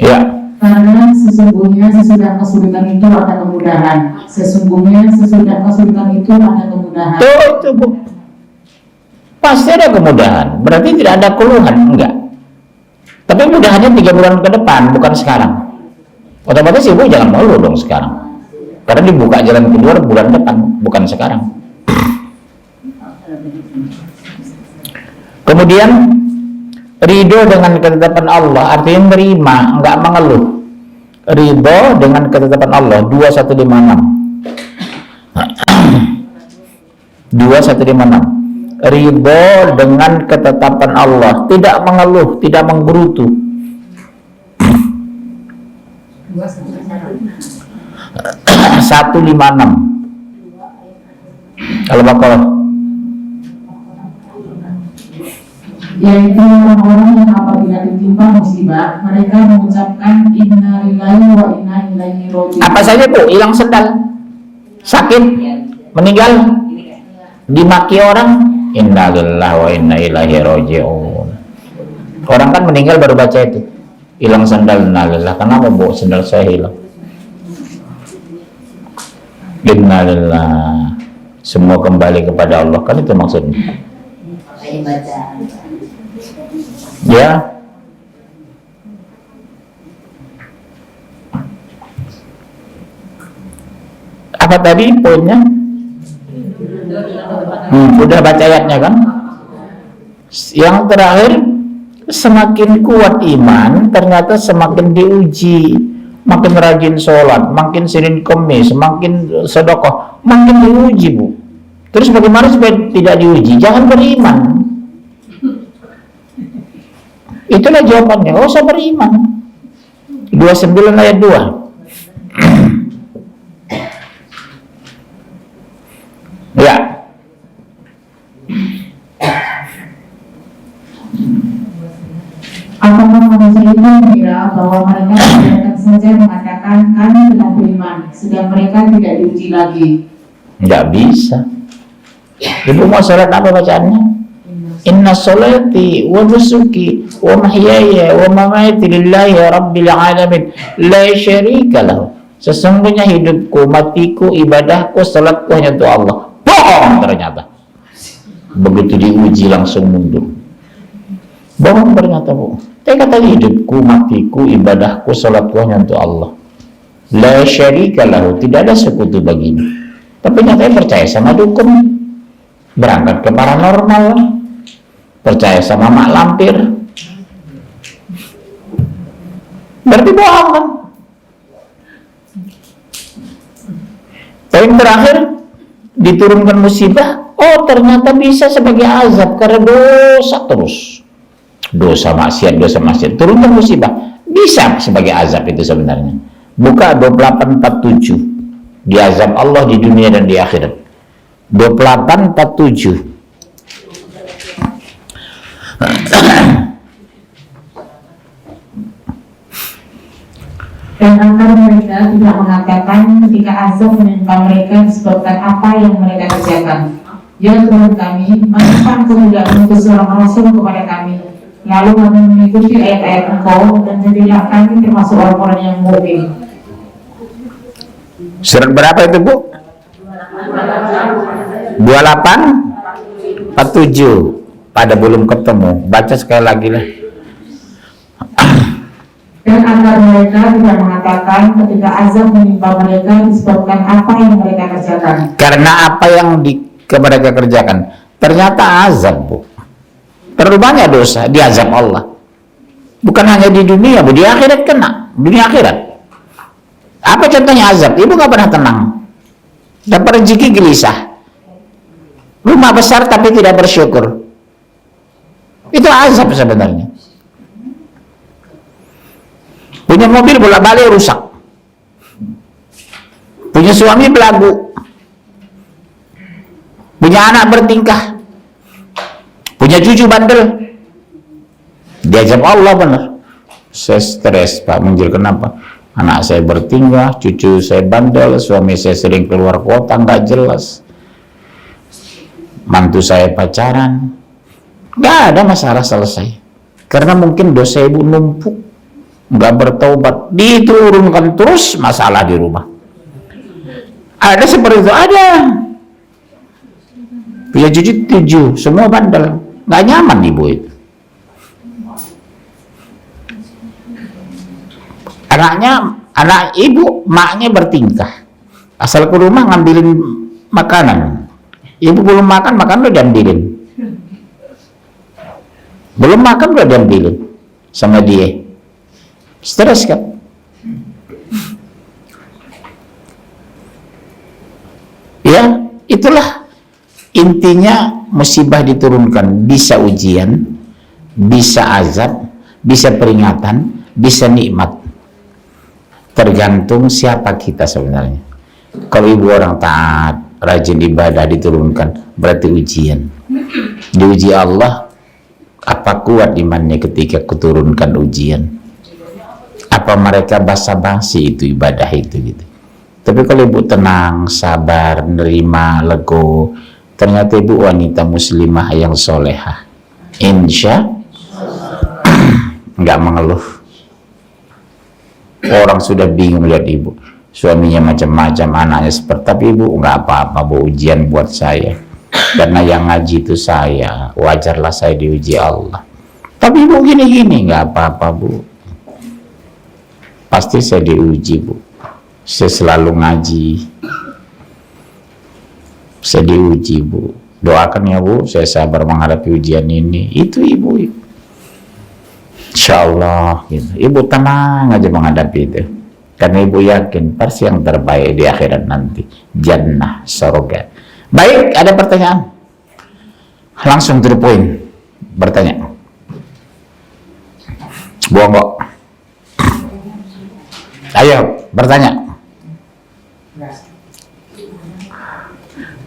Ya. Karena sesungguhnya sesudah kesulitan itu ada kemudahan. Sesungguhnya sesudah kesulitan itu ada kemudahan. Tuh itu bu, pasti ada kemudahan. Berarti tidak ada keluhan, enggak. Tapi mudahannya 3 bulan ke depan, bukan sekarang. Otomatis ibu jangan malu dong sekarang, karena dibuka jalan keluar bulan depan, bukan sekarang. Kemudian ridho dengan ketetapan Allah, artinya menerima, enggak mengeluh. Ridho dengan ketetapan Allah, 2156. 2156. Ridho dengan ketetapan Allah, tidak mengeluh, tidak menggerutu. 156. Al-Baqarah. Yaitu orang-orang yang apabila ditimpa musibah, mereka mengucapkan inna lillahi wa inna ilaihi raji'un. Apa saja bu, hilang sendal, sakit, meninggal, dimaki orang, inna lillahi wa inna ilaihi raji'un. Orang kan meninggal baru baca itu, hilang sandal, innalillah. Kenapa bawa sandal saya hilang? Innalillah. Semua kembali kepada Allah, kan itu maksudnya. Ya. Apa tadi poinnya? Udah baca ayatnya kan? Yang terakhir, semakin kuat iman ternyata semakin diuji. Makin rajin sholat, makin Senin Kemis, makin sedekah, makin diuji, Bu. Terus bagaimana supaya tidak diuji? Jangan beriman. Itulah jawabannya. Oh, saya beriman. 29 ayat 2. Ya. Apakah manusia itu mengira bahwa mereka tidak saja mengatakan kami telah beriman, sedang mereka tidak diuji lagi? Nggak bisa. Ibu mau sholat apa bacaannya? Inna sholati wa nusuki wa mahyaya wa mamati lillahi rabbil alamin la syarika lahu. Sesungguhnya hidupku, matiku, ibadahku, salatku hanya untuk Allah. Bohong ternyata. Begitu diuji langsung mundur. Bohong ternyata, Bu. Tapi kata hidupku, matiku, ibadahku, salatku hanya untuk Allah. La syarika lahu, tidak ada sekutu baginya. Tapi nyatanya percaya sama dukun, berangkat ke paranormal, percaya sama mak lampir. Berarti bohong kan? Poin terakhir, diturunkan musibah. Oh, ternyata bisa sebagai azab karena dosa terus. Dosa maksiat. Turunkan musibah. Bisa sebagai azab itu sebenarnya. Buka 28:47. Diazab Allah di dunia dan di akhirat. 28:47. Dan akan mereka tidak mengatakan ketika azab menimpa mereka disebabkan apa yang mereka kerjakan. Ya Tuhan kami, mengapa Engkau tidak mengutus seorang rasul kepada kami? Lalu kami mengikuti ayat-ayat Engkau dan jadilah kami termasuk orang-orang yang mukmin. Surat berapa itu, Bu? 28:47. Pada belum ketemu. Baca sekali lagi lah. Dan agar mereka tidak mengatakan ketika azab menimpa mereka disebabkan apa yang mereka kerjakan. Karena apa yang mereka kerjakan ternyata azab, Bu. Terlalu banyak dosa, diazab Allah. Bukan hanya di dunia, Bu, di akhirat kena. Dunia akhirat. Apa contohnya azab? Ibu gak pernah tenang. Dapat rezeki gelisah. Rumah besar tapi tidak bersyukur. Itu azab sebenarnya. Punya mobil bolak-balik rusak. Punya suami belagu. Punya anak bertingkah. Punya cucu bandel. Diazab Allah benar. Saya stres, Pak Munjir, kenapa? Anak saya bertingkah, cucu saya bandel, suami saya sering keluar kota nggak jelas, mantu saya pacaran. Nggak ada masalah selesai. Karena mungkin dosa ibu numpuk, nggak bertaubat, diturunkan terus masalah di rumah. Ada seperti itu, ada. Punya cucu 7, semua bandel, nggak nyaman ibu itu. Anak ibu, maknya bertingkah. Asal ke rumah ngambilin makanan. Ibu belum makan udah diambilin. Belum makan udah diambilin sama dia. Stres kan? Ya, itulah intinya musibah diturunkan. Bisa ujian, bisa azab, bisa peringatan, bisa nikmat. Tergantung siapa kita sebenarnya. Kalau ibu orang taat, rajin ibadah, diturunkan, berarti ujian. Diuji Allah, apa kuat imannya ketika kuturunkan ujian? Apa mereka basa-basi itu ibadah itu gitu. Tapi kalau ibu tenang, sabar, nerima, lego, ternyata ibu wanita muslimah yang solehah, insya nggak mengeluh. Orang sudah bingung lihat ibu, suaminya macam-macam, anaknya seperti, tapi ibu nggak apa-apa bu, ujian buat saya. Karena yang ngaji itu saya, wajarlah saya diuji Allah. Tapi ibu gini-gini, nggak apa-apa bu. Pasti saya diuji bu. Saya selalu ngaji. Saya diuji bu. Doakan ya bu, saya sabar menghadapi ujian ini. Itu ibu. Insya Allah gitu. Ibu tenang aja menghadapi itu. Karena ibu yakin pasti yang terbaik di akhirat nanti. Jannah, surga. Baik, ada pertanyaan? Langsung to the point. Bertanya. Buang. Ayo, bertanya.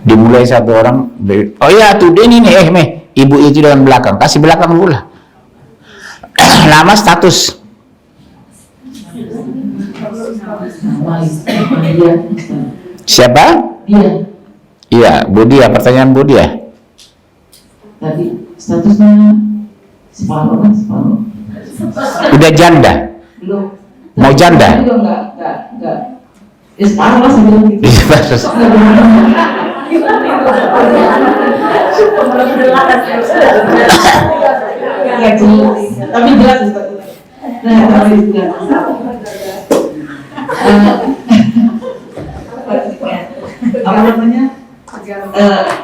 Dimulai satu orang. Oh ya, tuh dia ini Meh. Ibu itu dengan belakang. Kasih belakang dulu lah. Nama status. Siapa? Dia. Iya, Bu Dia. Pertanyaan Bu Dia. Tadi statusnya separuh kan separuh. Udah janda? Belum. Mau janda? Enggak. Ya separuh lah saya bilang gitu. Enggak jelas. Tapi jelas Ustaz. Nah, tapi jelas. Apa namanya?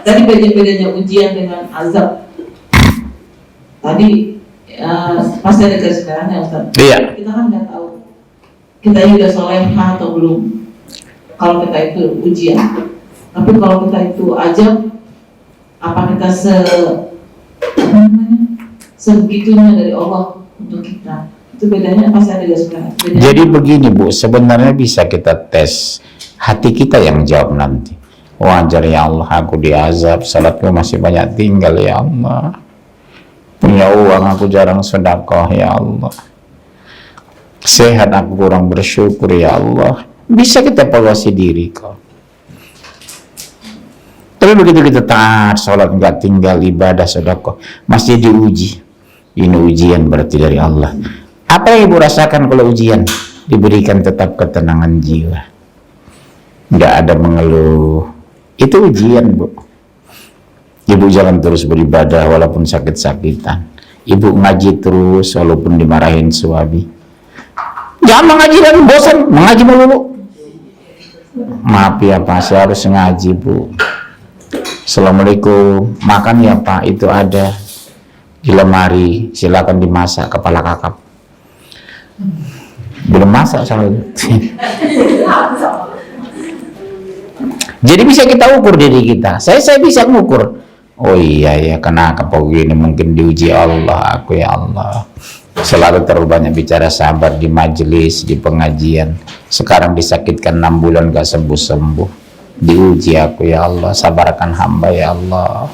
Tadi bedanya ujian dengan azab. Tadi pasti ada garis merahnya Ustaz. Iya. Kita kan nggak tahu kita ini udah solehah atau belum. Kalau kita itu ujian, tapi kalau kita itu azab, apa kita sebegitunya dari Allah untuk kita? Itu bedanya pasti ada garis merah. Jadi begini Bu, sebenarnya bisa kita tes hati kita yang jawab nanti. Wajar ya Allah, aku diazab, salatku masih banyak tinggal ya Allah. Punya uang aku jarang sedekah ya Allah. Sehat aku kurang bersyukur ya Allah. Bisa kita evaluasi diri kok. Tapi begitu kita taat, sholat nggak tinggal, ibadah, sedekah, masih diuji. Ini ujian berarti dari Allah. Apa yang ibu rasakan kalau ujian? Diberikan tetap ketenangan jiwa. Nggak ada mengeluh. Itu ujian bu. Ibu jangan terus beribadah walaupun sakit-sakitan. Ibu ngaji terus walaupun dimarahin suami. Jangan mengaji dan bosan, mengaji melulu. Maaf ya Pak, saya harus ngaji Bu. Assalamualaikum. Makan ya Pak, itu ada di lemari, silakan dimasak kepala kakap. Belum masak soalnya. Jadi bisa kita ukur diri kita. Saya bisa mengukur. Oh iya ya, kenapa begini, mungkin diuji Allah aku ya Allah. Selalu terlalu banyak bicara sabar di majelis, di pengajian. Sekarang disakitkan 6 bulan gak sembuh-sembuh. Diuji aku ya Allah, sabarkan hamba ya Allah.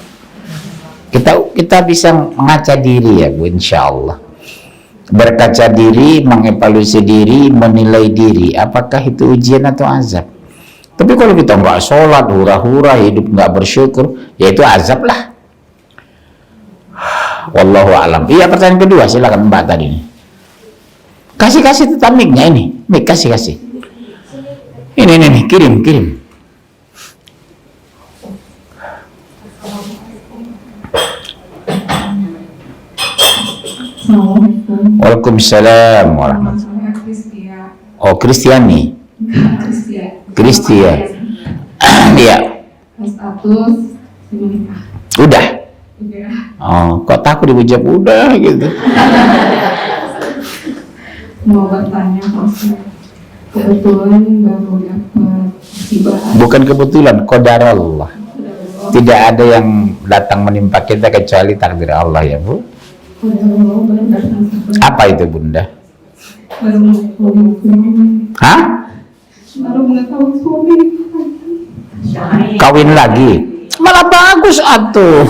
Kita bisa mengaca diri ya Bu, insya Allah. Berkaca diri, mengevaluasi diri, menilai diri. Apakah itu ujian atau azab? Tapi kalau kita nggak sholat, hura-hura, hidup nggak bersyukur, ya itu azab lah. Wallahu alam. Iya, pertanyaan kedua, silakan Mbak tadi nih. Kasih tetap mic-nya ini. Mic kasih. Ini kirim. Assalamualaikum. Waalaikumsalam warahmatullahi. Oh, Kristiani. Kristia. Iya. Status menikah. Udah. Udah. Oh, kok takut dijawab udah gitu. Mau bertanya Pak, kebetulan baru dapat musibah. Bukan kebetulan, qadarullah. Tidak ada yang datang menimpa kita kecuali takdir Allah ya Bu. Apa itu Bunda? Baru mengetahui. Hah? Baru mengetahui suami. Kawin lagi? Malah bagus atuh.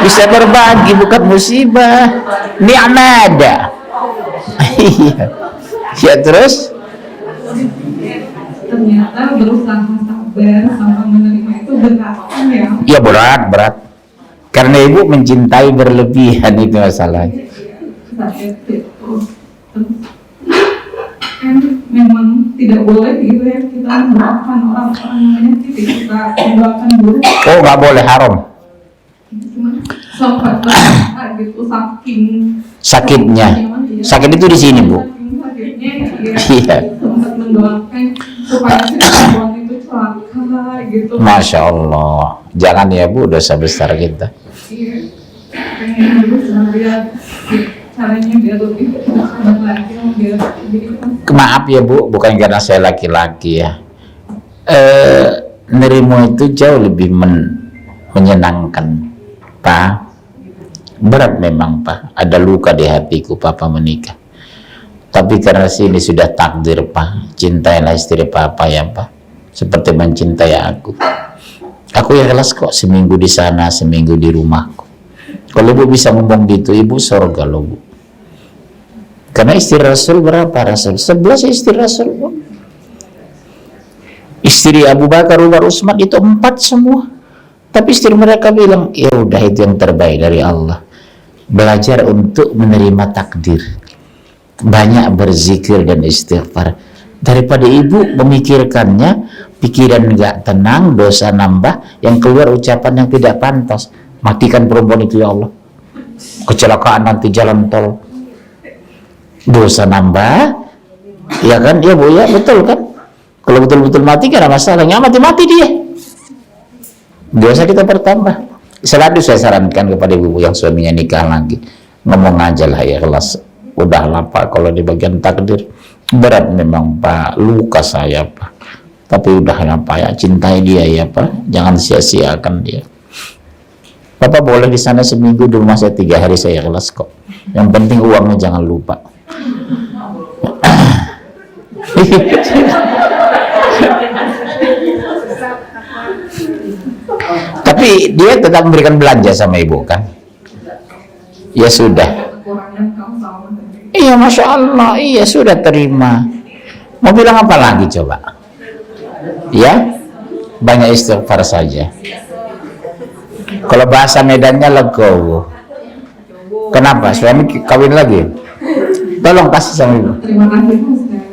Bisa berbagi, bukan musibah. Ni'mada. Iya. Ya terus? Ternyata berusaha sabar sama menerima itu berat ya. Ya berat. Karena ibu mencintai berlebihan, itu masalahnya. kan memang tidak boleh gitu ya kita mendoakan orang-orang yang menyakiti, kita mendoakan buruk. Oh, nggak boleh, haram. Cuma sempat berkata gitu saking Sakitnya. Sakit itu di sini, Bu. sakitnya Iya. sempat mendoakan supaya si perempuan itu celaka gitu. Masya Allah. Jangan ya, Bu, dosa besar kita. Iya, pengen berusaha biar caranya biar lebih sabar lagi, biar jadi Maaf ya, Bu, bukan karena saya laki-laki ya. Nerimo itu jauh lebih menyenangkan, Pak. Berat memang, Pak. Ada luka di hatiku, Papa menikah. Tapi karena sini sudah takdir, Pak. Cintailah istri Papa ya, Pak. Seperti mencintai aku. Aku ikhlas kok, seminggu di sana, seminggu di rumahku. Kalau Ibu bisa ngomong gitu, Ibu surga loh, Bu. Karena istri Rasul berapa Rasul? 11 istri Rasul, Bu. Istri Abu Bakar, Umar, Utsman itu 4 semua. Tapi istri mereka bilang, ya udah itu yang terbaik dari Allah. Belajar untuk menerima takdir. Banyak berzikir dan istighfar. Daripada ibu memikirkannya, pikiran nggak tenang, dosa nambah, yang keluar ucapan yang tidak pantas. Matikan perempuan itu ya Allah. Kecelakaan nanti jalan tol. Dosa nambah, ya kan? Ya Bu, ya betul kan? Kalau betul-betul mati kan ada masalahnya, mati-mati dia. Dosa kita bertambah. Selalu saya sarankan kepada ibu yang suaminya nikah lagi, ngomong aja lah ya, kelas udahlah Pak, kalau di bagian takdir berat memang Pak, luka saya Pak, tapi udahlah Pak ya, cintai dia ya Pak, jangan sia-siakan dia. Bapak boleh di sana seminggu, di rumah saya 3 hari, saya ikhlas kok. Yang penting uangnya jangan lupa. Tapi dia tetap memberikan belanja sama ibu kan? Ya sudah. Iya, Masya Allah, iya sudah terima. Mau bilang apa lagi coba? Ya, banyak istighfar saja. Kalau bahasa Medannya legowo. Kenapa? Suami kawin lagi? Tolong kasih sama ibu. Terima kasih Ustaz.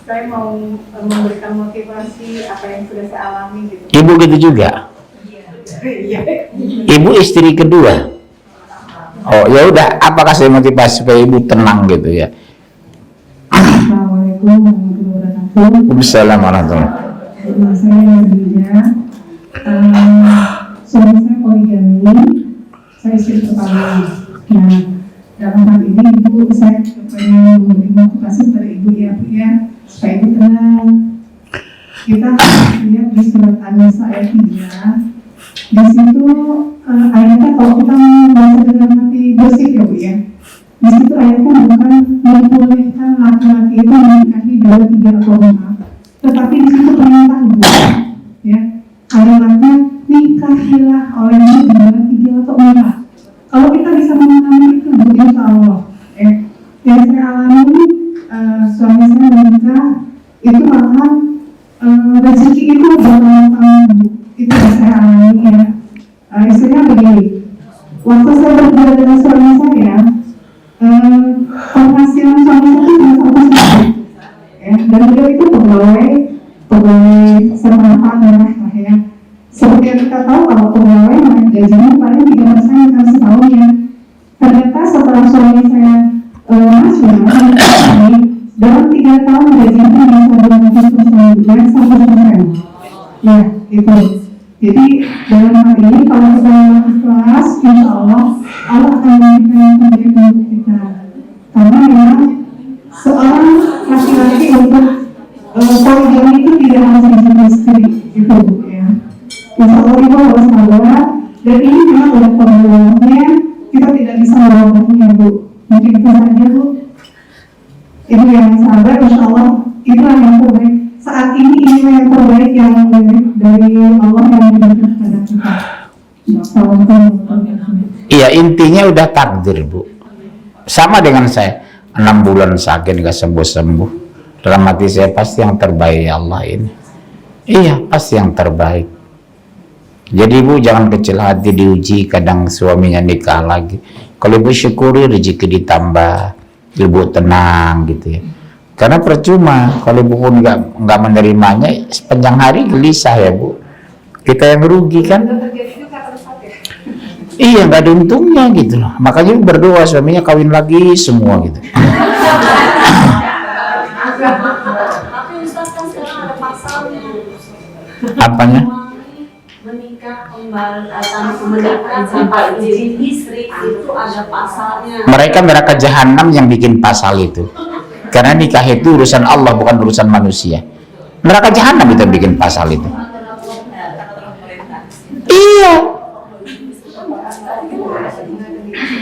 Saya mau memberikan motivasi apa yang sudah saya alami gitu. Ibu gitu juga. Iya. Ibu istri kedua. Oh ya udah, apakah saya motivasi supaya ibu tenang gitu ya? Assalamualaikum warahmatullahi wabarakatuh. Waalaikumsalam warahmatullahi. Saya Nadia. Suami saya poligami. Saya istri kepala. Nah, dalam hal ini ibu saya pengen memberi motivasi kepada ibu ya, Bu ya, supaya ibu tenang. Kita lihat di surat An-Nisa ayat 3. Di situ ayatnya kalau kita membaca dengan hati bersih ya Bu ya. Di situ ayatnya bukan membolehkan laki-laki itu menikahi 2, 3 atau 4, tetapi di situ perintah Bu ya. Ayatnya nikahilah oleh 2, 3 atau 4. Kalau kita bisa memahami itu Bu, insya Allah ya. Yang saya alami suami saya menikah itu malahan rezeki itu bertambah Bu. Itu yang saya alami ya. Istrinya begini, waktu saya berdua dengan suami saya, penghasilan suami saya itu cuma 1 ya, dan beliau itu pegawai semanfaat merah lah ya. Seperti yang kita tahu, kalau pegawai gajinya paling 3% kan setahunnya. Ternyata setelah suami saya masuk dalam 3 tahun gajinya bisa 20% dan 100%. Ya, itu. Jadi dalam hal ini kalau kita ikhlas, insya Allah Allah akan memberikan yang terbaik untuk kita. Karena memang seorang laki-laki untuk poligami itu tidak harus menjadi istri, itu ya. Insya Allah itu harus sabar, dan ini memang ada pembuahannya, kita tidak bisa melakukannya Bu. Mungkin itu saja Bu. Ibu yang sabar, insya Allah itulah yang terbaik. Saat ini yang terbaik yang dari Allah yang diberikan kepada kita. Iya, intinya udah takdir Bu. Sama dengan saya, 6 bulan sakit gak sembuh-sembuh. Dalam hati saya pasti yang terbaik ya Allah ini. Iya, pasti yang terbaik. Jadi Bu jangan kecil hati diuji, kadang suaminya nikah lagi. Kalau Ibu syukuri rezeki ditambah, Ibu tenang gitu ya. Karena percuma kalau ibu pun nggak menerimanya, sepanjang hari gelisah ya bu. Kita yang rugi kan? Iya, nggak ada untungnya gitu loh. Makanya berdoa suaminya kawin lagi semua gitu. Tapi Ustaz kan sekarang ada pasalnya. Apanya? Menikah kembali atau menikah tanpa izin istri itu ada pasalnya. Mereka jahanam yang bikin pasal itu. Karena nikah itu urusan Allah, bukan urusan manusia. Neraka jahanam itu yang bikin pasal itu. Iya.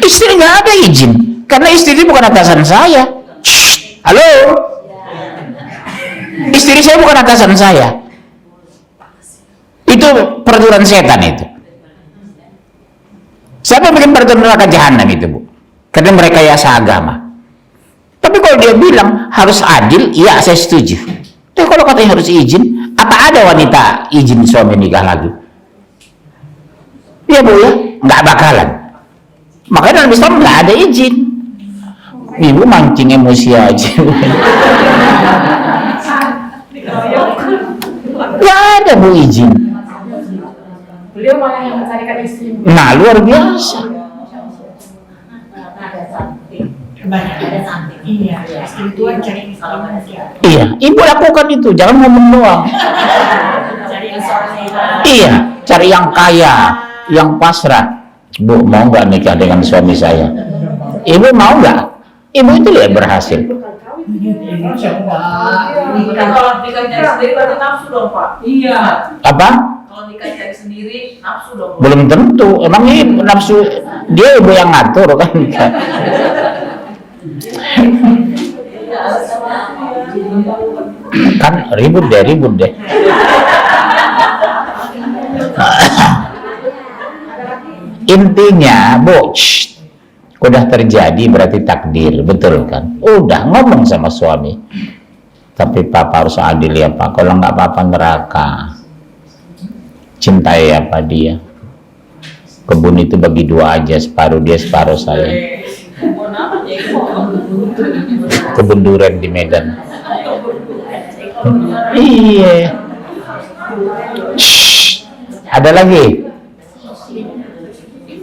Istri nggak ada izin, karena istri itu bukan atasan saya. Shh, halo. Istri saya bukan atasan saya. Itu peraturan setan itu. Siapa yang bikin peraturan neraka jahanam itu bu? Karena mereka rekayasa agama. Tapi kalau dia bilang harus adil, iya saya setuju. Tapi kalau katanya harus izin, apa ada wanita izin suami nikah lagi? Iya bu ya, nggak bakalan. Makanya dalam Islam nggak ada izin. Ibu mancing emosi aja. Nggak ada bu izin. Beliau malah yang mencarikan istri. Nah luar biasa. Ada something. Iya, itu cari manusia. Iya, ibu lakukan itu, jangan ngomong doang. Cari yang Iya, cari yang kaya, yang pasrah. Bu, mau nggak nikah dengan suami saya? Ibu mau nggak? Ibu itu yang berhasil. Kalau nikah cari sendiri berarti nafsu dong Pak. Iya. Apa? Kalau nikah cari sendiri nafsu dong. Belum tentu. Emang ini nafsu dia ibu yang ngatur kan? Kan ribut deh. Intinya, bu, udah terjadi berarti takdir, betul kan? Udah ngomong sama suami. Tapi papa harus adil ya pak. Kalau nggak papa neraka. Cintai apa dia? Kebun itu bagi dua aja, separuh dia, separuh saya. Kebun durian di Medan. Iya. Shh. Ada lagi?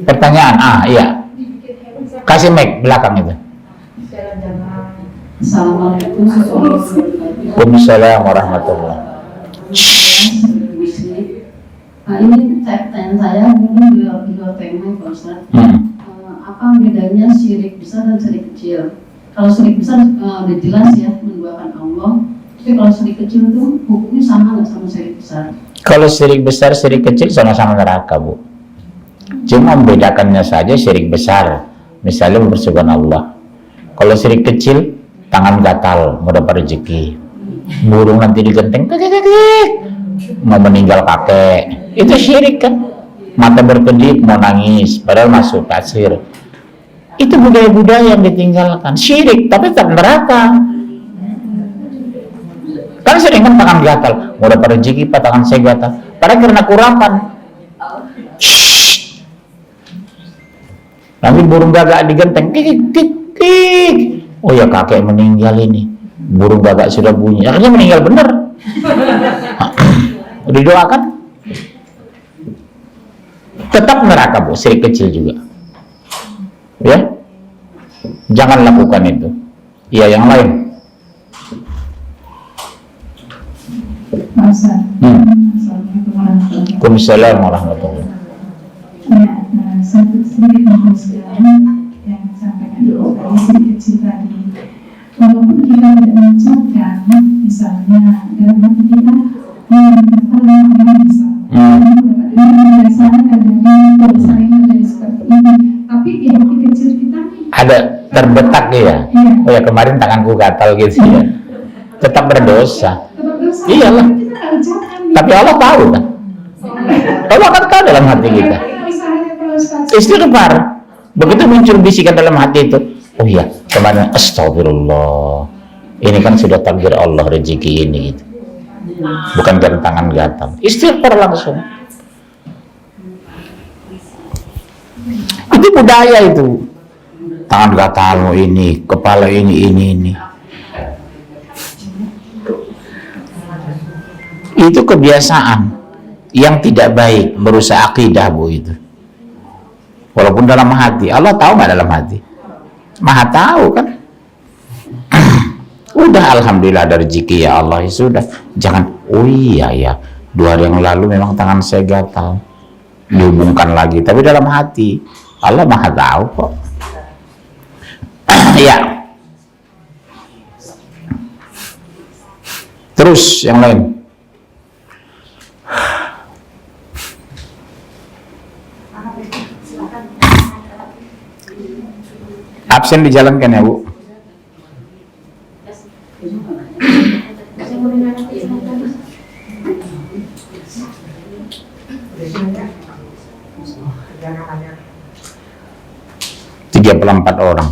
Pertanyaan? Iya. Kasih mic belakang itu. Assalamualaikum warahmatullahi wabarakatuh. Waalaikumsalam warahmatullahi. Ini pertanyaan saya mungkin di luar tema Pak Ustaz. Apa bedanya syirik besar dan syirik kecil? Kalau syirik besar udah jelas ya, menduakan Allah. Tapi kalau syirik kecil itu hukumnya sama nggak sama syirik besar? Kalau syirik besar, syirik kecil sama-sama neraka bu. Cuma membedakannya saja syirik besar, misalnya mempersekutukan Allah. Kalau syirik kecil, tangan gatal mau dapat rezeki, burung nanti digenteng, mau meninggal kakek, itu syirik kan? Mata berkedip mau nangis, padahal masuk pasir. Itu budaya-budaya yang ditinggalkan, syirik tapi tetap neraka. Kan sering kan tangan gatal, mau dapat rezeki, tangan saya gatal, padahal karena kurapan. Nanti burung gagak digenteng, kik. Oh ya kakek meninggal ini, burung gagak sudah bunyi, akhirnya meninggal bener. Didoakan, tetap neraka bu, syirik kecil juga. Ya, jangan lakukan itu. Iya yang lain. Masa. Assalamualaikum warahmatullahi wabarakatuh. Waalaikumsalam warahmatullahi. Ya, satu sedikit menjelaskan yang disampaikan tadi sedikit kecil tadi. Walaupun kita tidak mengucapkan, misalnya dalam hati kita mengingatkan orang misalnya, biasanya terjadi persaingan dari seperti ini. Tapi di hati kecil kita Ada terbetak ya. Oh ya kemarin tanganku gatal gitu ya. Tetap berdosa. tetap dosa. Iyalah. Kita nggak ucapkan. Tapi Allah tahu kan. Allah kan tahu dalam hati kita. Istighfar. Begitu muncul bisikan dalam hati itu, oh iya kemarin astagfirullah, ini kan sudah takdir Allah rezeki ini gitu. Bukan karena tangan gatal. Istighfar langsung. Itu budaya itu. Tangan gatal ini, kepala ini. Itu kebiasaan yang tidak baik, merusak akidah, Bu, itu. Walaupun dalam hati, Allah tahu nggak dalam hati? Maha tahu kan? Udah, alhamdulillah ada rezeki ya Allah, ya sudah. Jangan, oh iya ya, 2 hari yang lalu memang tangan saya gatal, dihubungkan lagi. Tapi dalam hati, Allah maha tahu kok. Ya. Terus yang lain. Absen dijalankan ya, Bu. Tiga puluh 4 orang.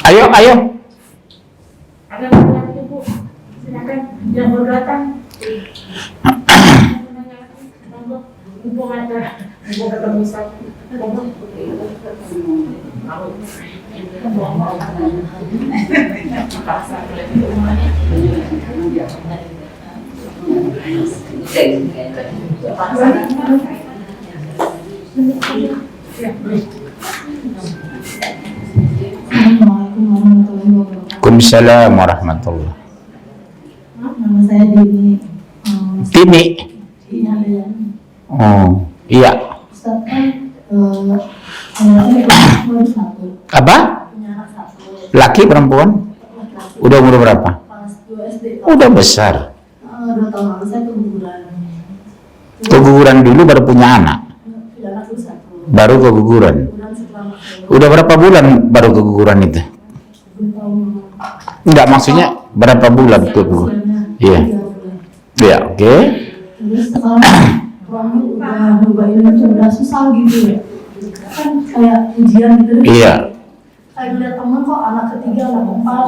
Ayo. Ada lagi, Bu. Silakan yang baru datang. Mumpung ketemu Ustaz. Waalaikumsalam warahmatullah. Nama saya Dini. Tini. Iya, ya. Oh, iya. Ustaz kan anaknya baru 1. Apa? Punya anak 1. Laki perempuan? Laki-laki. Udah umur berapa? Kelas 2 SD. Udah besar. 2 tahun lalu saya keguguran. Keguguran dulu baru punya anak. Punya anak dulu 1. Baru keguguran. Keguguran setelah masuk. Udah berapa bulan baru keguguran itu? 2 tahun. Enggak, maksudnya berapa bulan keguguran? Iya. 3 bulan. Iya, oke. Terus sekarang suami udah nyobain itu udah susah gitu ya. Kan kayak ujian gitu. Iya. Kayak ngeliat temen kok anak ketiga, anak keempat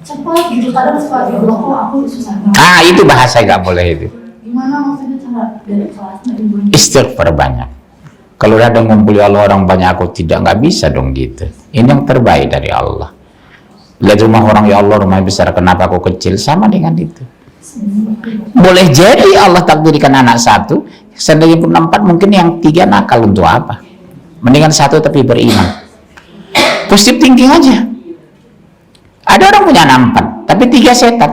cepat gitu, kadang suka dibilang kok aku susah banget. Ah, itu bahasa nggak boleh itu. Gimana maksudnya cara dari kelasnya ibunya? Istighfar banyak. Kalau udah ada ngumpuli orang banyak, aku nggak bisa dong gitu. Ini yang terbaik dari Allah. Lihat rumah orang, ya Allah rumah besar, kenapa aku kecil? Sama dengan itu. Boleh jadi Allah takdirkan anak 1, seandainya pun 4, mungkin yang 3 nakal, untuk apa? Mendingan 1 tapi beriman. Positif thinking aja. Ada orang punya anak 4, tapi 3 setan.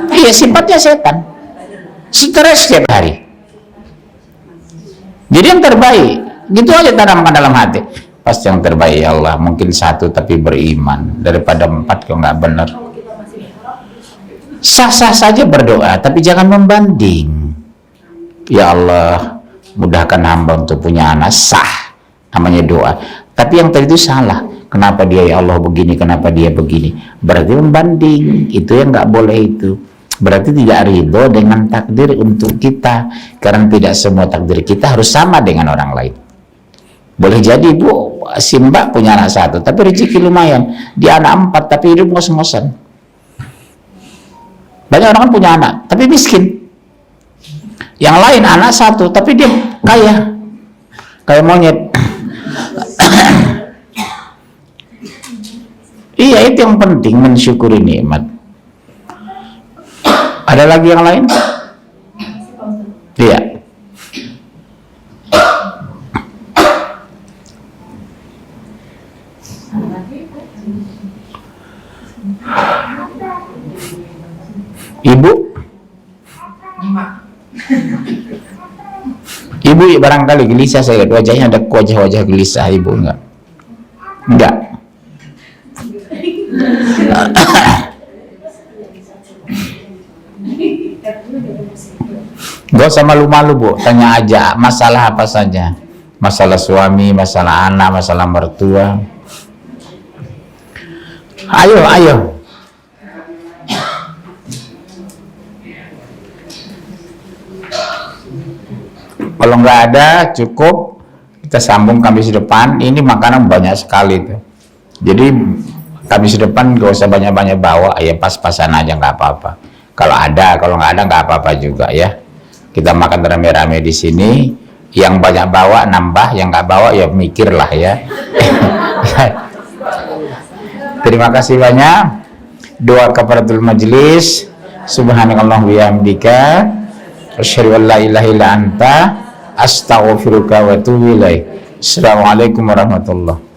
Iya, sifatnya setan. Stres setiap hari. Jadi yang terbaik, gitu aja tanamkan dalam hati. Pasti yang terbaik ya Allah, mungkin 1 tapi beriman daripada 4 kalau nggak benar. Sah-sah saja berdoa, tapi jangan membanding. Ya Allah, mudahkan hamba untuk punya anak, sah, namanya doa. Tapi yang tadi itu salah. Kenapa dia ya Allah begini, kenapa dia begini? Berarti membanding, itu yang nggak boleh itu. Berarti tidak ridho dengan takdir untuk kita, karena tidak semua takdir kita harus sama dengan orang lain. Boleh jadi, Bu, si Mbak punya anak 1, tapi rezeki lumayan. Dia anak 4, tapi hidup ngos-ngosan. Banyak orang kan punya anak, tapi miskin. Yang lain anak 1, tapi dia kaya. Kayak monyet. Iya, itu yang penting, mensyukuri nikmat. Ada lagi yang lain? Iya. Ibu? Ibu barangkali gelisah, saya lihat wajahnya ada wajah-wajah gelisah. Ibu enggak? Enggak. Gak usah malu-malu, Bu, tanya aja masalah apa saja. Masalah suami, masalah anak, masalah mertua. Ayo. Kalau nggak ada, cukup kita sambung Kamis depan. Ini makanan banyak sekali tuh. Jadi Kamis depan gak usah banyak-banyak bawa, ya pas-pasan aja, nggak apa-apa. Kalau ada, kalau nggak ada nggak apa-apa juga ya. Kita makan rame-rame di sini. Yang banyak bawa nambah, yang nggak bawa ya mikirlah ya. Terima kasih banyak. Doa kafaratul majlis. Subhanakallah wa bihamdika asyhadu an la ilaha illa anta astaghfiruka wa atubu ilaik. Assalamualaikum warahmatullahi